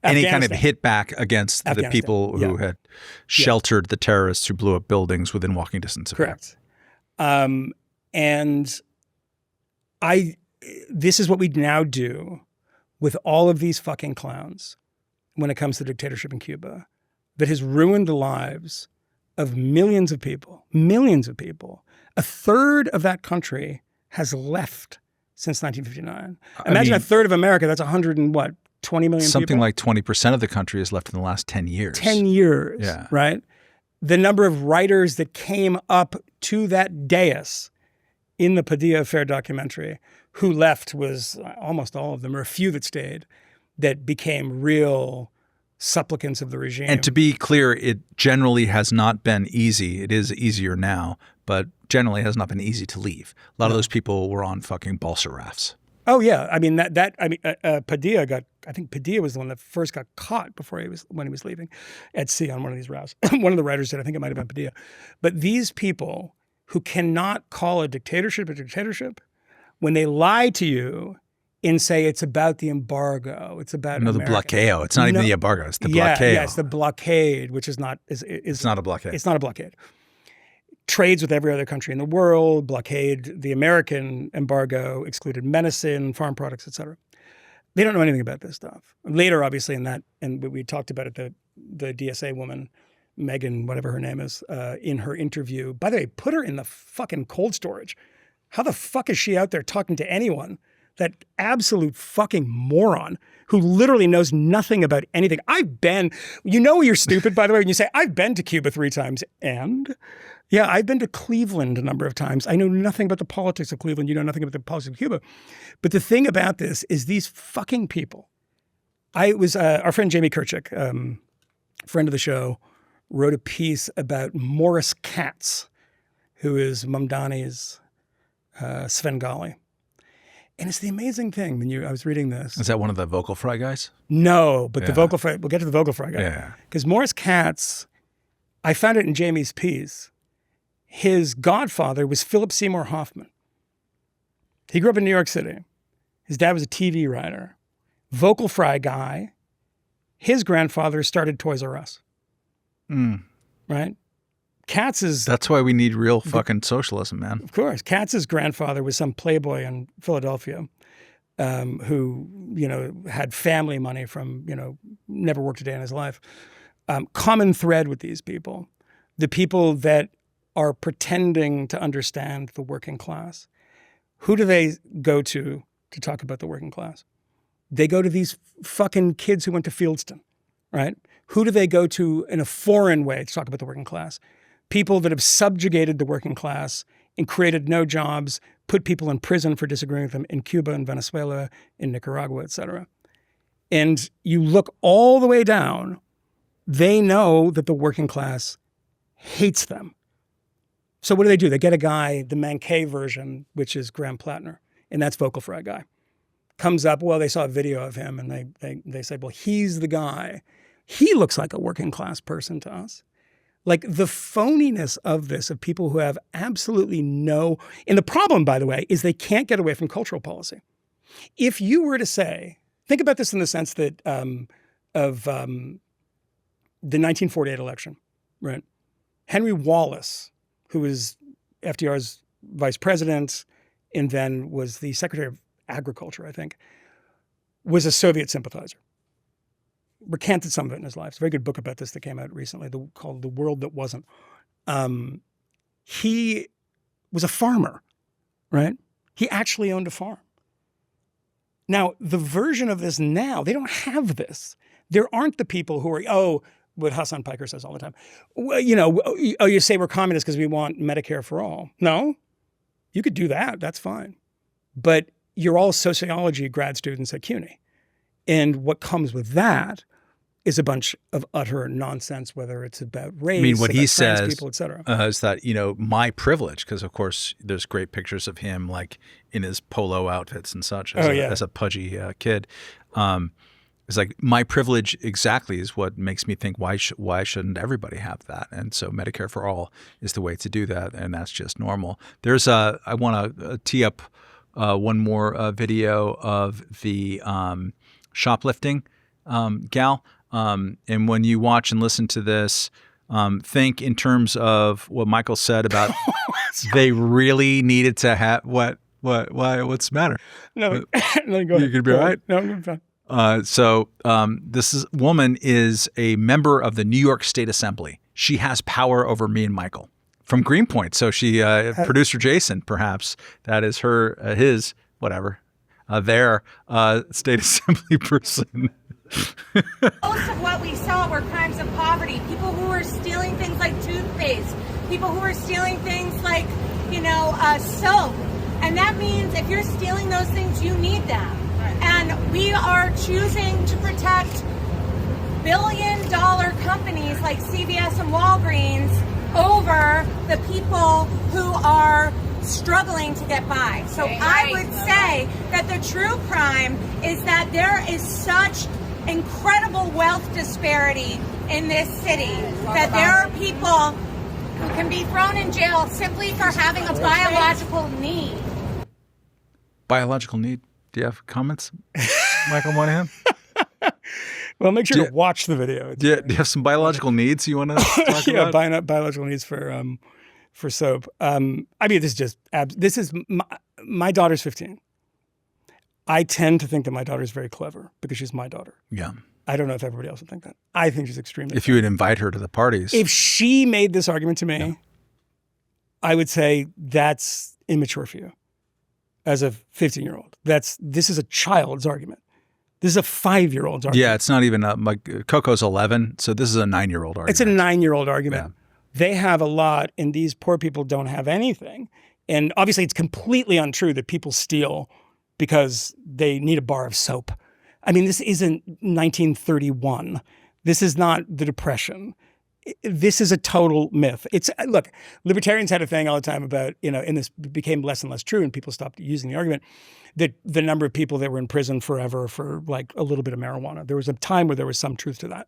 any kind of hit back against the people who had sheltered the terrorists who blew up buildings within walking distance of Correct. And this is what we now do with all of these fucking clowns when it comes to dictatorship in Cuba that has ruined the lives of millions of people. A third of that country has left since 1959. Imagine a third of America, that's 20 million something people? Like 20% of the country has left in the last 10 years. 10 years, right? The number of writers that came up to that dais in the Padilla Affair documentary who left was almost all of them, or a few that stayed, that became real supplicants of the regime. And to be clear, it generally has not been easy. It is easier now, but generally has not been easy to leave. A lot of those people were on fucking balsa rafts. Oh yeah, I mean Padilla I think Padilla was the one that first got caught when he was leaving at sea on one of these rafts. One of the writers said, I think it might have been Padilla. But these people who cannot call a dictatorship, when they lie to you and say it's about the embargo, it's about the blockeo. It's not even the embargo. It's the blockeo. Yeah, it's the blockade, which is not it's not a blockade. It's not a blockade. Trades with every other country in the world, blockade. The American embargo excluded medicine, farm products, etc. They don't know anything about this stuff. Later, obviously, and we talked about it, the DSA woman, Megan, whatever her name is, in her interview. By the way, put her in the fucking cold storage. How the fuck is she out there talking to anyone? That absolute fucking moron who literally knows nothing about anything. You're stupid, by the way, when you say, I've been to Cuba 3 times. And yeah, I've been to Cleveland a number of times. I know nothing about the politics of Cleveland. You know nothing about the politics of Cuba. But the thing about this is these fucking people. Our friend Jamie Kirchick, friend of the show, wrote a piece about Morris Katz, who is Mamdani's Svengali. And it's the amazing thing I was reading this. Is that one of the Vocal Fry guys? No, but the Vocal Fry, we'll get to the Vocal Fry guy. Yeah. Because Morris Katz, I found it in Jamie's piece. His godfather was Philip Seymour Hoffman. He grew up in New York City. His dad was a TV writer. Vocal Fry guy. His grandfather started Toys R Us. Right? Katz's... That's why we need real fucking socialism, man. Of course. Katz's grandfather was some playboy in Philadelphia who, had family money from, never worked a day in his life. Common thread with these people, the people that are pretending to understand the working class. Who do they go to talk about the working class? They go to these fucking kids who went to Fieldston, right? Who do they go to in a foreign way to talk about the working class? People that have subjugated the working class and created no jobs, put people in prison for disagreeing with them in Cuba and Venezuela, in Nicaragua, et cetera. And you look all the way down, they know that the working class hates them. So what do? They get a guy, the Mankay version, which is Graham Plattner, and that's Vocal Fry Guy. Comes up, well, they saw a video of him, and they said, well, he's the guy. He looks like a working class person to us. Like the phoniness of this, of people who have absolutely no... And the problem, by the way, is they can't get away from cultural policy. If you were to say... Think about this in the sense that of the 1948 election, right? Henry Wallace, who was FDR's vice president and then was the Secretary of Agriculture, I think, was a Soviet sympathizer. Recanted some of it in his life. It's a very good book about this that came out recently called The World That Wasn't. He was a farmer, right? He actually owned a farm. Now, the version of this now, they don't have this. There aren't the people who are, what Hassan Piker says all the time. Well, you say we're communists because we want Medicare for all. No, you could do that. That's fine. But you're all sociology grad students at CUNY. And what comes with that is a bunch of utter nonsense, whether it's about race, I mean, what about he trans says people, et cetera. Is that, my privilege, because of course there's great pictures of him like in his polo outfits and such as a pudgy kid. It's like my privilege exactly is what makes me think why shouldn't everybody have that? And so Medicare for all is the way to do that, and that's just normal. There's I want to tee up one more video of the shoplifting gal. And when you watch and listen to this, think in terms of what Michael said about they really needed to have what's the matter? No, go ahead. You gonna be all right? No, I'm fine. This woman is a member of the New York State Assembly. She has power over me and Michael from Greenpoint. So she, producer Jason, perhaps that is his whatever, their state assembly person. Most of what we saw were crimes of poverty. People who were stealing things like toothpaste. People who were stealing things like, soap. And that means if you're stealing those things, you need them. And we are choosing to protect billion-dollar companies like CVS and Walgreens over the people who are struggling to get by. So I would say that the true crime is that there is such incredible wealth disparity in this city that there are people who can be thrown in jail simply for having a biological need. Biological need? Do you have comments, Michael Moynihan? Well, make sure to watch the video. Do you have some biological needs you want to talk about? Yeah, biological needs for soap. I mean, this is my daughter's 15. I tend to think that my daughter's very clever because she's my daughter. Yeah. I don't know if everybody else would think that. I think she's extremely If you would invite her to the parties. If she made this argument to me, I would say that's immature for you as a 15-year-old. This is a child's argument. This is a 5-year-old's argument. Yeah, it's not even Coco's 11, so this is a 9-year-old argument. It's a 9-year-old argument. Yeah. They have a lot, and these poor people don't have anything. And obviously, it's completely untrue that people steal because they need a bar of soap. I mean, this isn't 1931. This is not the Depression. This is a total myth. Look, libertarians had a thing all the time about, and this became less and less true, and people stopped using the argument, that the number of people that were in prison forever for like a little bit of marijuana. There was a time where there was some truth to that.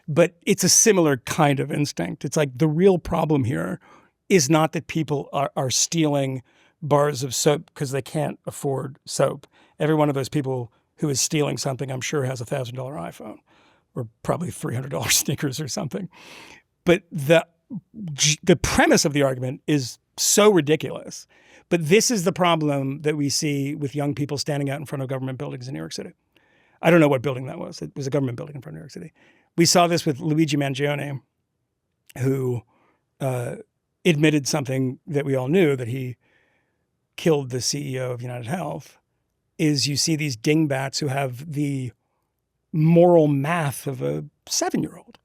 But it's a similar kind of instinct. It's like the real problem here is not that people are stealing bars of soap because they can't afford soap. Every one of those people who is stealing something, I'm sure, has a $1,000 iPhone or probably $300 sneakers or something. But the premise of the argument is so ridiculous. But this is the problem that we see with young people standing out in front of government buildings in New York City. I don't know what building that was. It was a government building in front of New York City. We saw this with Luigi Mangione, who admitted something that we all knew, that he killed the CEO of United Health is you see these dingbats who have the moral math of a 7-year-old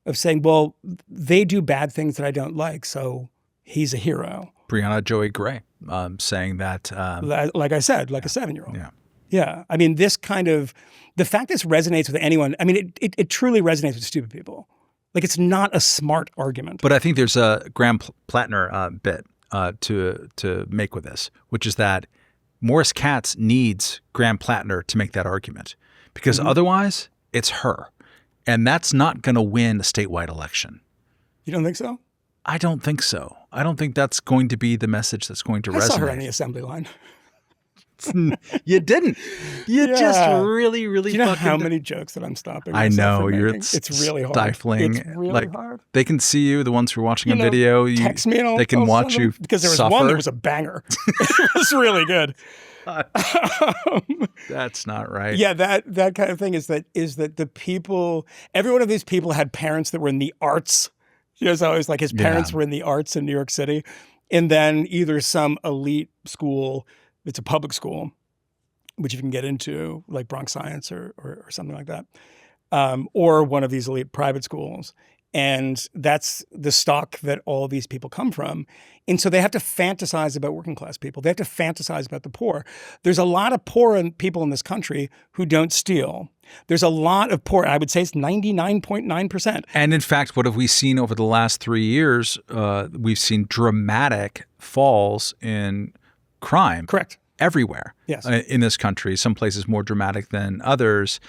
of saying, well, they do bad things that I don't like, so he's a hero. Brianna Joey Gray saying that. Like I said, like a 7-year-old. Yeah. Yeah. I mean, this kind of, the fact this resonates with anyone, I mean, it truly resonates with stupid people. Like, it's not a smart argument. But I think there's a Graham Plattner bit to make with this, which is that Morris Katz needs Graham Plattner to make that argument, because otherwise it's her. And that's not going to win a statewide election. You don't think so? I don't think so. I don't think that's going to be the message that's going to resonate. I saw her on the assembly line. You didn't. You just really, really. Do you know how many jokes that I'm stopping? I know you're. It's really hard. Stifling. It's really hard. They can see you. The ones who are watching on video, text me and they can watch you because there was suffer. one that was a banger. It was really good. That's not right. Yeah, that kind of thing is that the people. Every one of these people had parents that were in the arts. You know, it's always like his parents were in the arts in New York City, and then either some elite school. It's a public school, which you can get into, like Bronx Science or something like that, or one of these elite private schools. And that's the stock that all these people come from. And so they have to fantasize about working class people. They have to fantasize about the poor. There's a lot of poor people in this country who don't steal. There's a lot of poor, I would say it's 99.9%. And in fact, what have we seen over the last 3 years? We've seen dramatic falls in crime. Correct. Everywhere in this country, some places more dramatic than others,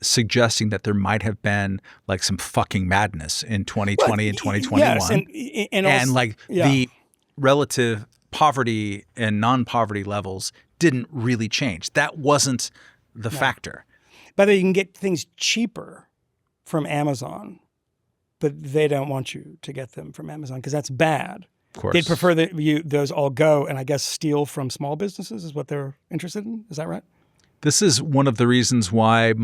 suggesting that there might have been like some fucking madness in 2020 and 2021. Yes, and also, the relative poverty and non-poverty levels didn't really change. That wasn't the factor. By the way, you can get things cheaper from Amazon, but they don't want you to get them from Amazon because that's bad. Of course. They'd prefer that those all go and I guess steal from small businesses is what they're interested in. Is that right? This is one of the reasons why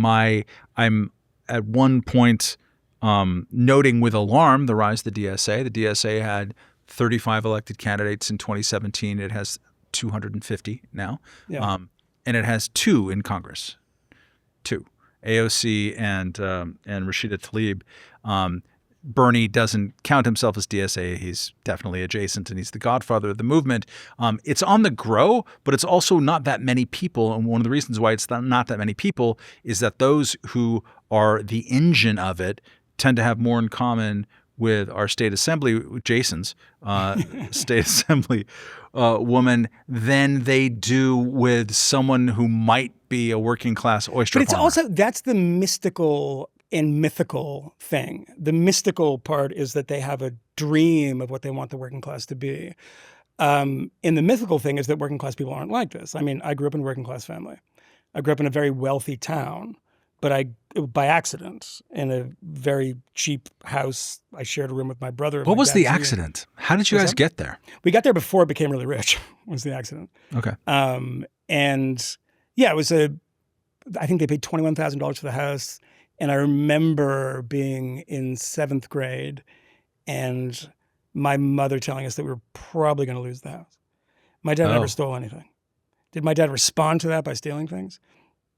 I'm at one point noting with alarm the rise of the DSA. The DSA had 35 elected candidates in 2017. It has 250 now. Yeah. And it has 2 in Congress. 2. AOC and Rashida Tlaib. Bernie doesn't count himself as DSA. He's definitely adjacent, and he's the godfather of the movement. It's on the grow, but it's also not that many people. And one of the reasons why it's not that many people is that those who are the engine of it tend to have more in common with our state assembly, Jason's state assembly woman, than they do with someone who might be a working class oyster farmer. But it's also, that's the mystical and mythical thing. The mystical part is that they have a dream of what they want the working class to be. And the mythical thing is that working class people aren't like this. I mean, I grew up in a working class family. I grew up in a very wealthy town, but by accident, in a very cheap house. I shared a room with my brother. What was the accident? How did you guys get there? We got there before it became really rich, was the accident. Okay. And yeah, it was I think they paid $21,000 for the house. And I remember being in 7th grade and my mother telling us that we were probably going to lose the house. My dad never stole anything. Did my dad respond to that by stealing things?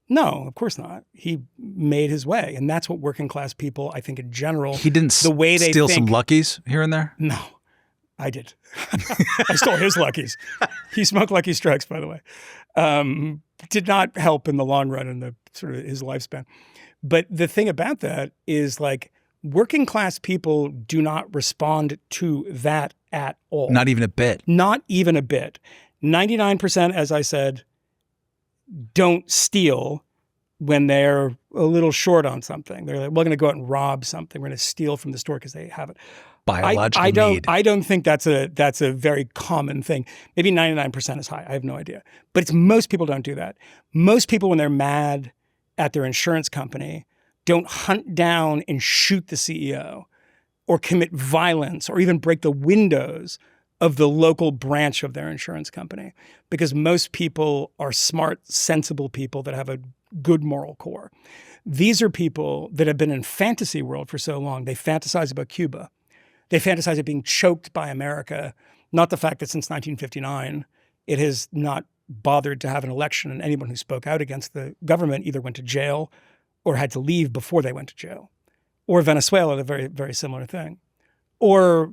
No, of course not. He made his way. And that's what working class people, I think in general, he didn't the way they steal some Luckies here and there? No, I did. I stole his Luckies. He smoked Lucky Strikes, by the way. Did not help in the long run in the sort of his lifespan. But the thing about that is like working class people do not respond to that at all. Not even a bit. Not even a bit. 99%, as I said, don't steal when they're a little short on something. They're like, we're going to go out and rob something. We're going to steal from the store because they have it. Biological need. I don't think that's a very common thing. Maybe 99% is high. I have no idea. But most people don't do that. Most people, when they're mad at their insurance company, don't hunt down and shoot the CEO or commit violence or even break the windows of the local branch of their insurance company, because most people are smart, sensible people that have a good moral core. These are people that have been in fantasy world for so long. They fantasize about Cuba. They fantasize of being choked by America, not the fact that since 1959, it has not bothered to have an election, and anyone who spoke out against the government either went to jail or had to leave before they went to jail. Or Venezuela, a very, very similar thing. Or,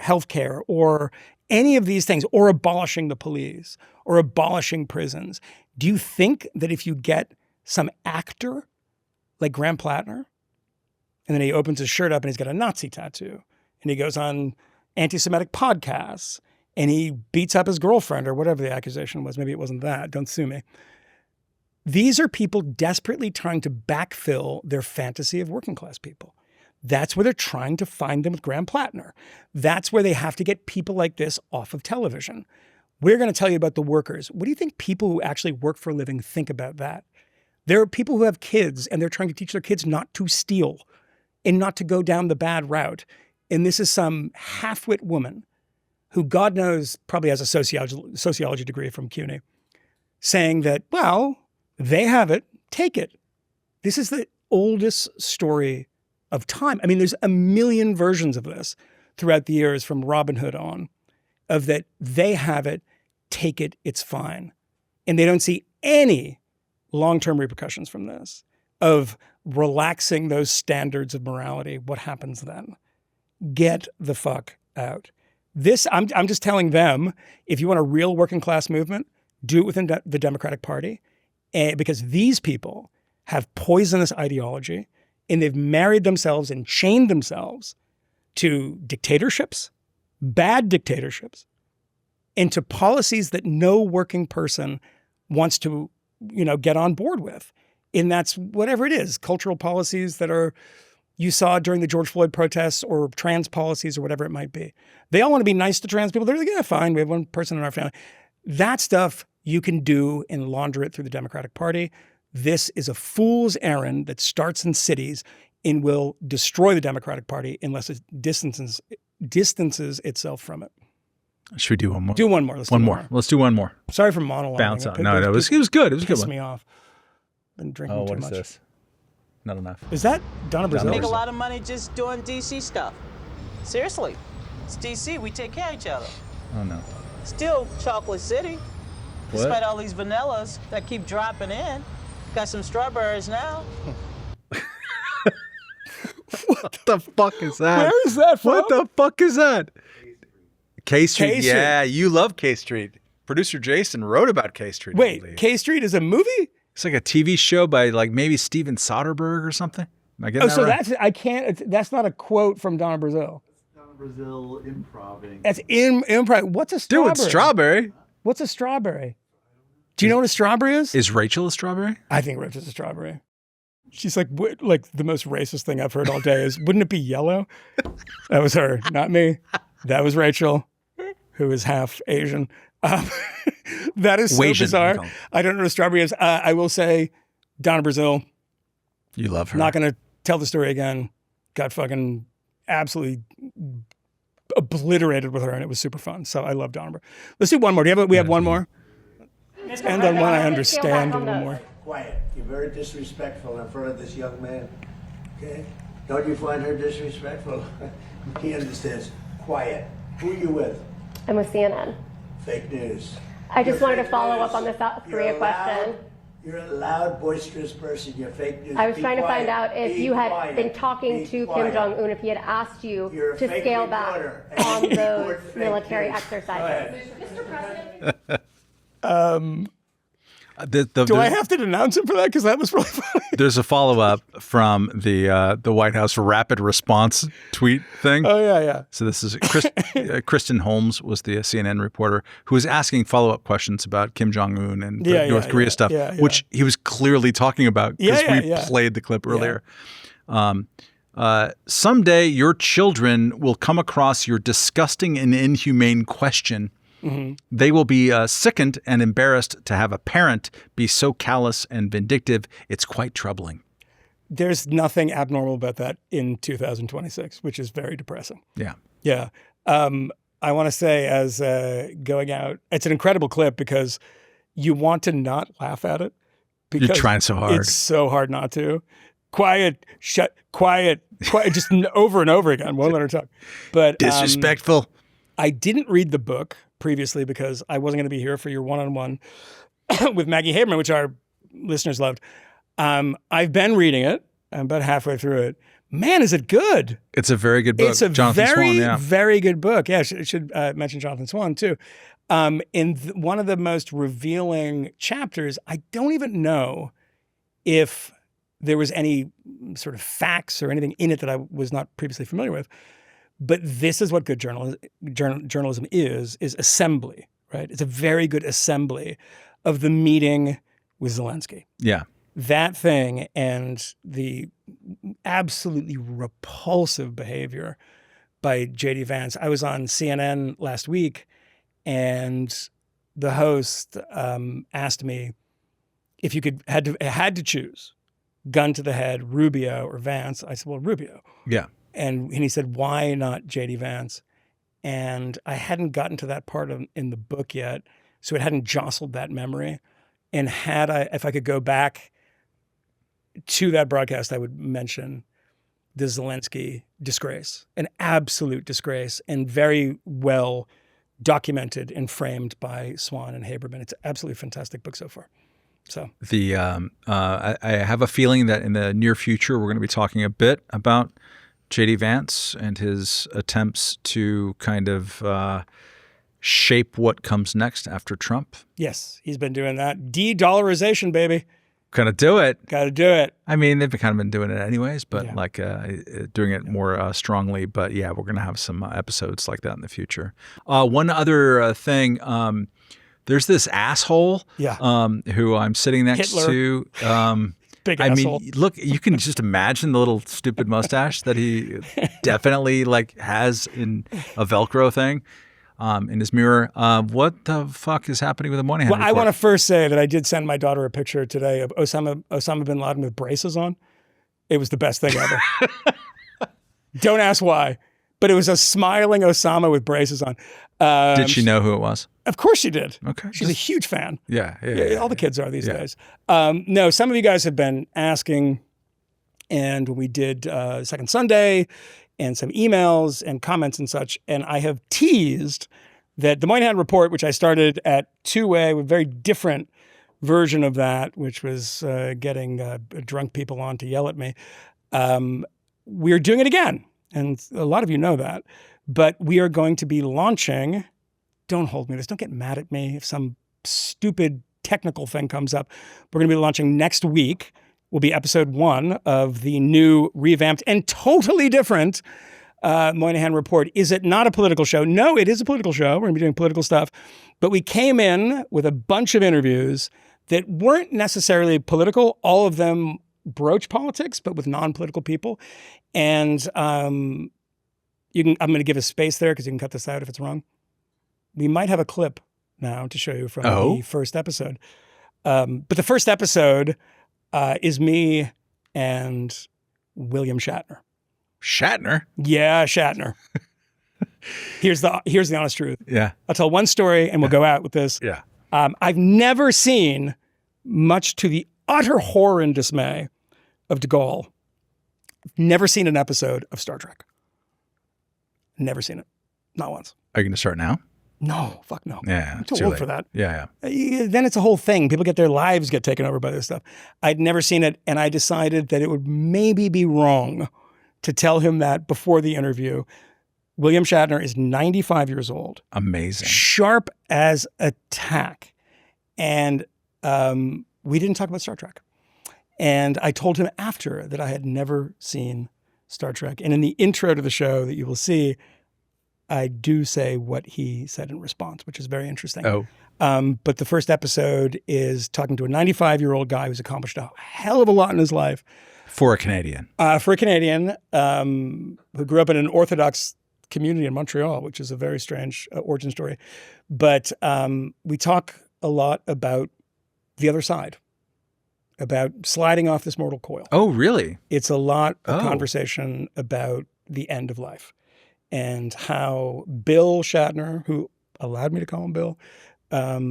healthcare, or any of these things, or abolishing the police, or abolishing prisons. Do you think that if you get some actor like Graham Plattner, and then he opens his shirt up and he's got a Nazi tattoo, and he goes on anti-Semitic podcasts, and he beats up his girlfriend or whatever the accusation was. Maybe it wasn't that. Don't sue me. These are people desperately trying to backfill their fantasy of working class people. That's where they're trying to find them with Graham Plattner. That's where they have to get people like this off of television. We're going to tell you about the workers. What do you think people who actually work for a living think about that? There are people who have kids and they're trying to teach their kids not to steal and not to go down the bad route. And this is some half-wit woman who, God knows, probably has a sociology degree from CUNY, saying that, well, they have it, take it. This is the oldest story of time. I mean, there's a million versions of this throughout the years from Robin Hood on, of that they have it, take it, it's fine. And they don't see any long-term repercussions from this, of relaxing those standards of morality. What happens then? Get the fuck out. This, I'm just telling them, if you want a real working class movement, do it within the Democratic Party, because these people have poisonous ideology, and they've married themselves and chained themselves to dictatorships, bad dictatorships, and to policies that no working person wants to, get on board with. And that's whatever it is, cultural policies that are, you saw during the George Floyd protests, or trans policies, or whatever it might be. They all want to be nice to trans people. They're like, yeah, fine, we have one person in our family. That stuff you can do and launder it through the Democratic Party. This is a fool's errand that starts in cities and will destroy the Democratic Party unless it distances itself from it. Should we do one more? Do one more. Let's do one more. Let's do one more. Sorry for monologuing. Bounce on. No, it was good. It was a good one. Pissed me off. Been drinking too much. What is this? Not enough. Is that Donna Brazil? Make a lot of money just doing DC stuff. Seriously. It's DC. We take care of each other. Oh, no. Still Chocolate City. What? Despite all these vanillas that keep dropping in. Got some strawberries now. What the fuck is that? Where is that from? What the fuck is that? K Street. K Street. Yeah, you love K Street. Producer Jason wrote about K Street. Wait, K Street is a movie? It's like a TV show by maybe Steven Soderbergh or something. Am I getting that so right? That's not a quote from Donna Brazil. Donna Brazil improving. That's improv. What's a strawberry? Dude, it's strawberry. What's a strawberry? Do you know what a strawberry is? Is Rachel a strawberry? I think Rachel's a strawberry. She's like the most racist thing I've heard all day is, wouldn't it be yellow? That was her, not me. That was Rachel, who is half Asian. That is so bizarre. I don't know what a strawberry is. I will say, Donna Brazil. You love her. Not going to tell the story again. Got fucking absolutely obliterated with her, and it was super fun. So I love Donna Brazil. Let's do one more. We have one more? Let's end on one I understand a little more. Quiet. You're very disrespectful in front of this young man. Okay? Don't you find her disrespectful? He understands. Quiet. Who are you with? I'm with CNN. Fake news. I just wanted to follow up on the South Korea question. You're a loud, boisterous person. You're fake news. I was trying to find out if you had been talking to Kim Jong-un, if he had asked you to scale back on those military exercises. Mr. President. Do I have to denounce him for that? Because that was really funny. There's a follow-up from the White House rapid response tweet thing. Oh, yeah. So this is Kristen Holmes was the CNN reporter who was asking follow-up questions about Kim Jong-un and the North Korea stuff, which he was clearly talking about because we played the clip earlier. Someday your children will come across your disgusting and inhumane question. Mm-hmm. They will be sickened and embarrassed to have a parent be so callous and vindictive. It's quite troubling. There's nothing abnormal about that in 2026, which is very depressing. Yeah. Yeah. I want to say as going out, it's an incredible clip because you want to not laugh at it. You're trying so hard. It's so hard not to. Quiet, quiet, just over and over again. Won't let her talk. But disrespectful. I didn't read the book previously because I wasn't going to be here for your one-on-one with Maggie Haberman, which our listeners loved. I've been reading it. I'm about halfway through it. Man, is it good. It's a very good book. It's a Jonathan very, Swan, very good book. Yeah, I should mention Jonathan Swan, too. In one of the most revealing chapters, I don't even know if there was any sort of facts or anything in it that I was not previously familiar with. But this is what good journalism is assembly, right? It's a very good assembly of the meeting with Zelensky. Yeah. That thing and the absolutely repulsive behavior by J.D. Vance. I was on CNN last week, and the host asked me if you had to choose gun to the head, Rubio or Vance. I said, well, Rubio. Yeah. And he said, why not J.D. Vance? And I hadn't gotten to that part in the book yet, so it hadn't jostled that memory. And if I could go back to that broadcast, I would mention the Zelensky disgrace, an absolute disgrace, and very well documented and framed by Swan and Haberman. It's an absolutely fantastic book so far. So I have a feeling that in the near future we're going to be talking a bit about J.D. Vance and his attempts to kind of shape what comes next after Trump. Yes, he's been doing that. De-dollarization, baby. Gonna do it. Got to do it. I mean, they've kind of been doing it anyways, but doing it more strongly. But yeah, we're gonna have some episodes like that in the future. One other thing. There's this asshole who I'm sitting next Hitler. to. Big I asshole. mean, look, you can just imagine the little stupid mustache that he definitely has in a Velcro thing in his mirror. What the fuck is happening with the Moynihan report? I want to first say that I did send my daughter a picture today of Osama bin Laden with braces on. It was the best thing ever. Don't ask why, but it was a smiling Osama with braces on. Did she know who it was? Of course she did. Okay. She's a huge fan. Yeah. All the kids are these days. No, some of you guys have been asking, and we did Second Sunday and some emails and comments and such, and I have teased that the Moynihan report, which I started at 2A, with a very different version of that, which was getting drunk people on to yell at me. We're doing it again, and a lot of you know that, but we are going to be launching. Don't hold me to this. Don't get mad at me if some stupid technical thing comes up. We're going to be launching next week. Will be episode 1 of the new, revamped, and totally different Moynihan Report. Is it not a political show? No, it is a political show. We're going to be doing political stuff. But we came in with a bunch of interviews that weren't necessarily political. All of them broach politics, but with non-political people. And I'm going to give a space there because you can cut this out if it's wrong. We might have a clip now to show you from the first episode. But the first episode is me and William Shatner. Shatner? Yeah, Shatner. Here's the honest truth. Yeah. I'll tell one story and we'll go out with this. Yeah. I've never seen, much to the utter horror and dismay of de Gaulle, never seen an episode of Star Trek. Never seen it. Not once. Are you going to start now? No, fuck no. Yeah, I'm too old for that. Yeah. Then it's a whole thing. People get their lives get taken over by this stuff. I'd never seen it, and I decided that it would maybe be wrong to tell him that before the interview. William Shatner is 95 years old. Amazing. Sharp as a tack. And we didn't talk about Star Trek. And I told him after that I had never seen Star Trek. And in the intro to the show that you will see, I do say what he said in response, which is very interesting. But the first episode is talking to a 95-year-old guy who's accomplished a hell of a lot in his life. For a Canadian. Who grew up in an Orthodox community in Montreal, which is a very strange origin story. But we talk a lot about the other side, about sliding off this mortal coil. Oh, really? It's a lot of conversation about the end of life. And how Bill Shatner, who allowed me to call him Bill,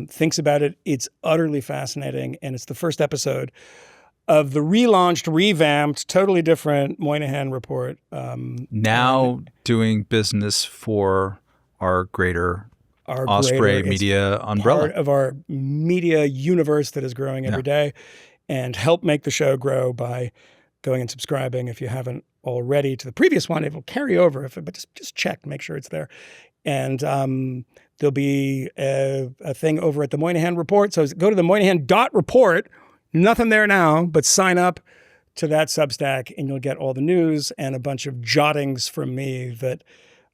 thinks about it. It's utterly fascinating. And it's the first episode of the relaunched, revamped, totally different Moynihan Report. Now doing business for our greater our Osprey greater, media umbrella. Part of our media universe that is growing every day, and help make the show grow by going and subscribing if you haven't already to the previous one. It will carry over, but just check, make sure it's there. And there'll be a thing over at the Moynihan Report. So go to the Moynihan.report. Nothing there now, but sign up to that Substack and you'll get all the news and a bunch of jottings from me that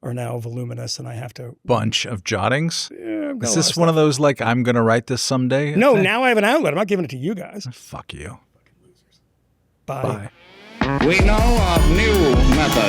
are now voluminous and I have to... Bunch of jottings? Yeah, is this one of those like, I'm going to write this someday? No, now I have an outlet. I'm not giving it to you guys. Fuck you. Bye. We know of new methods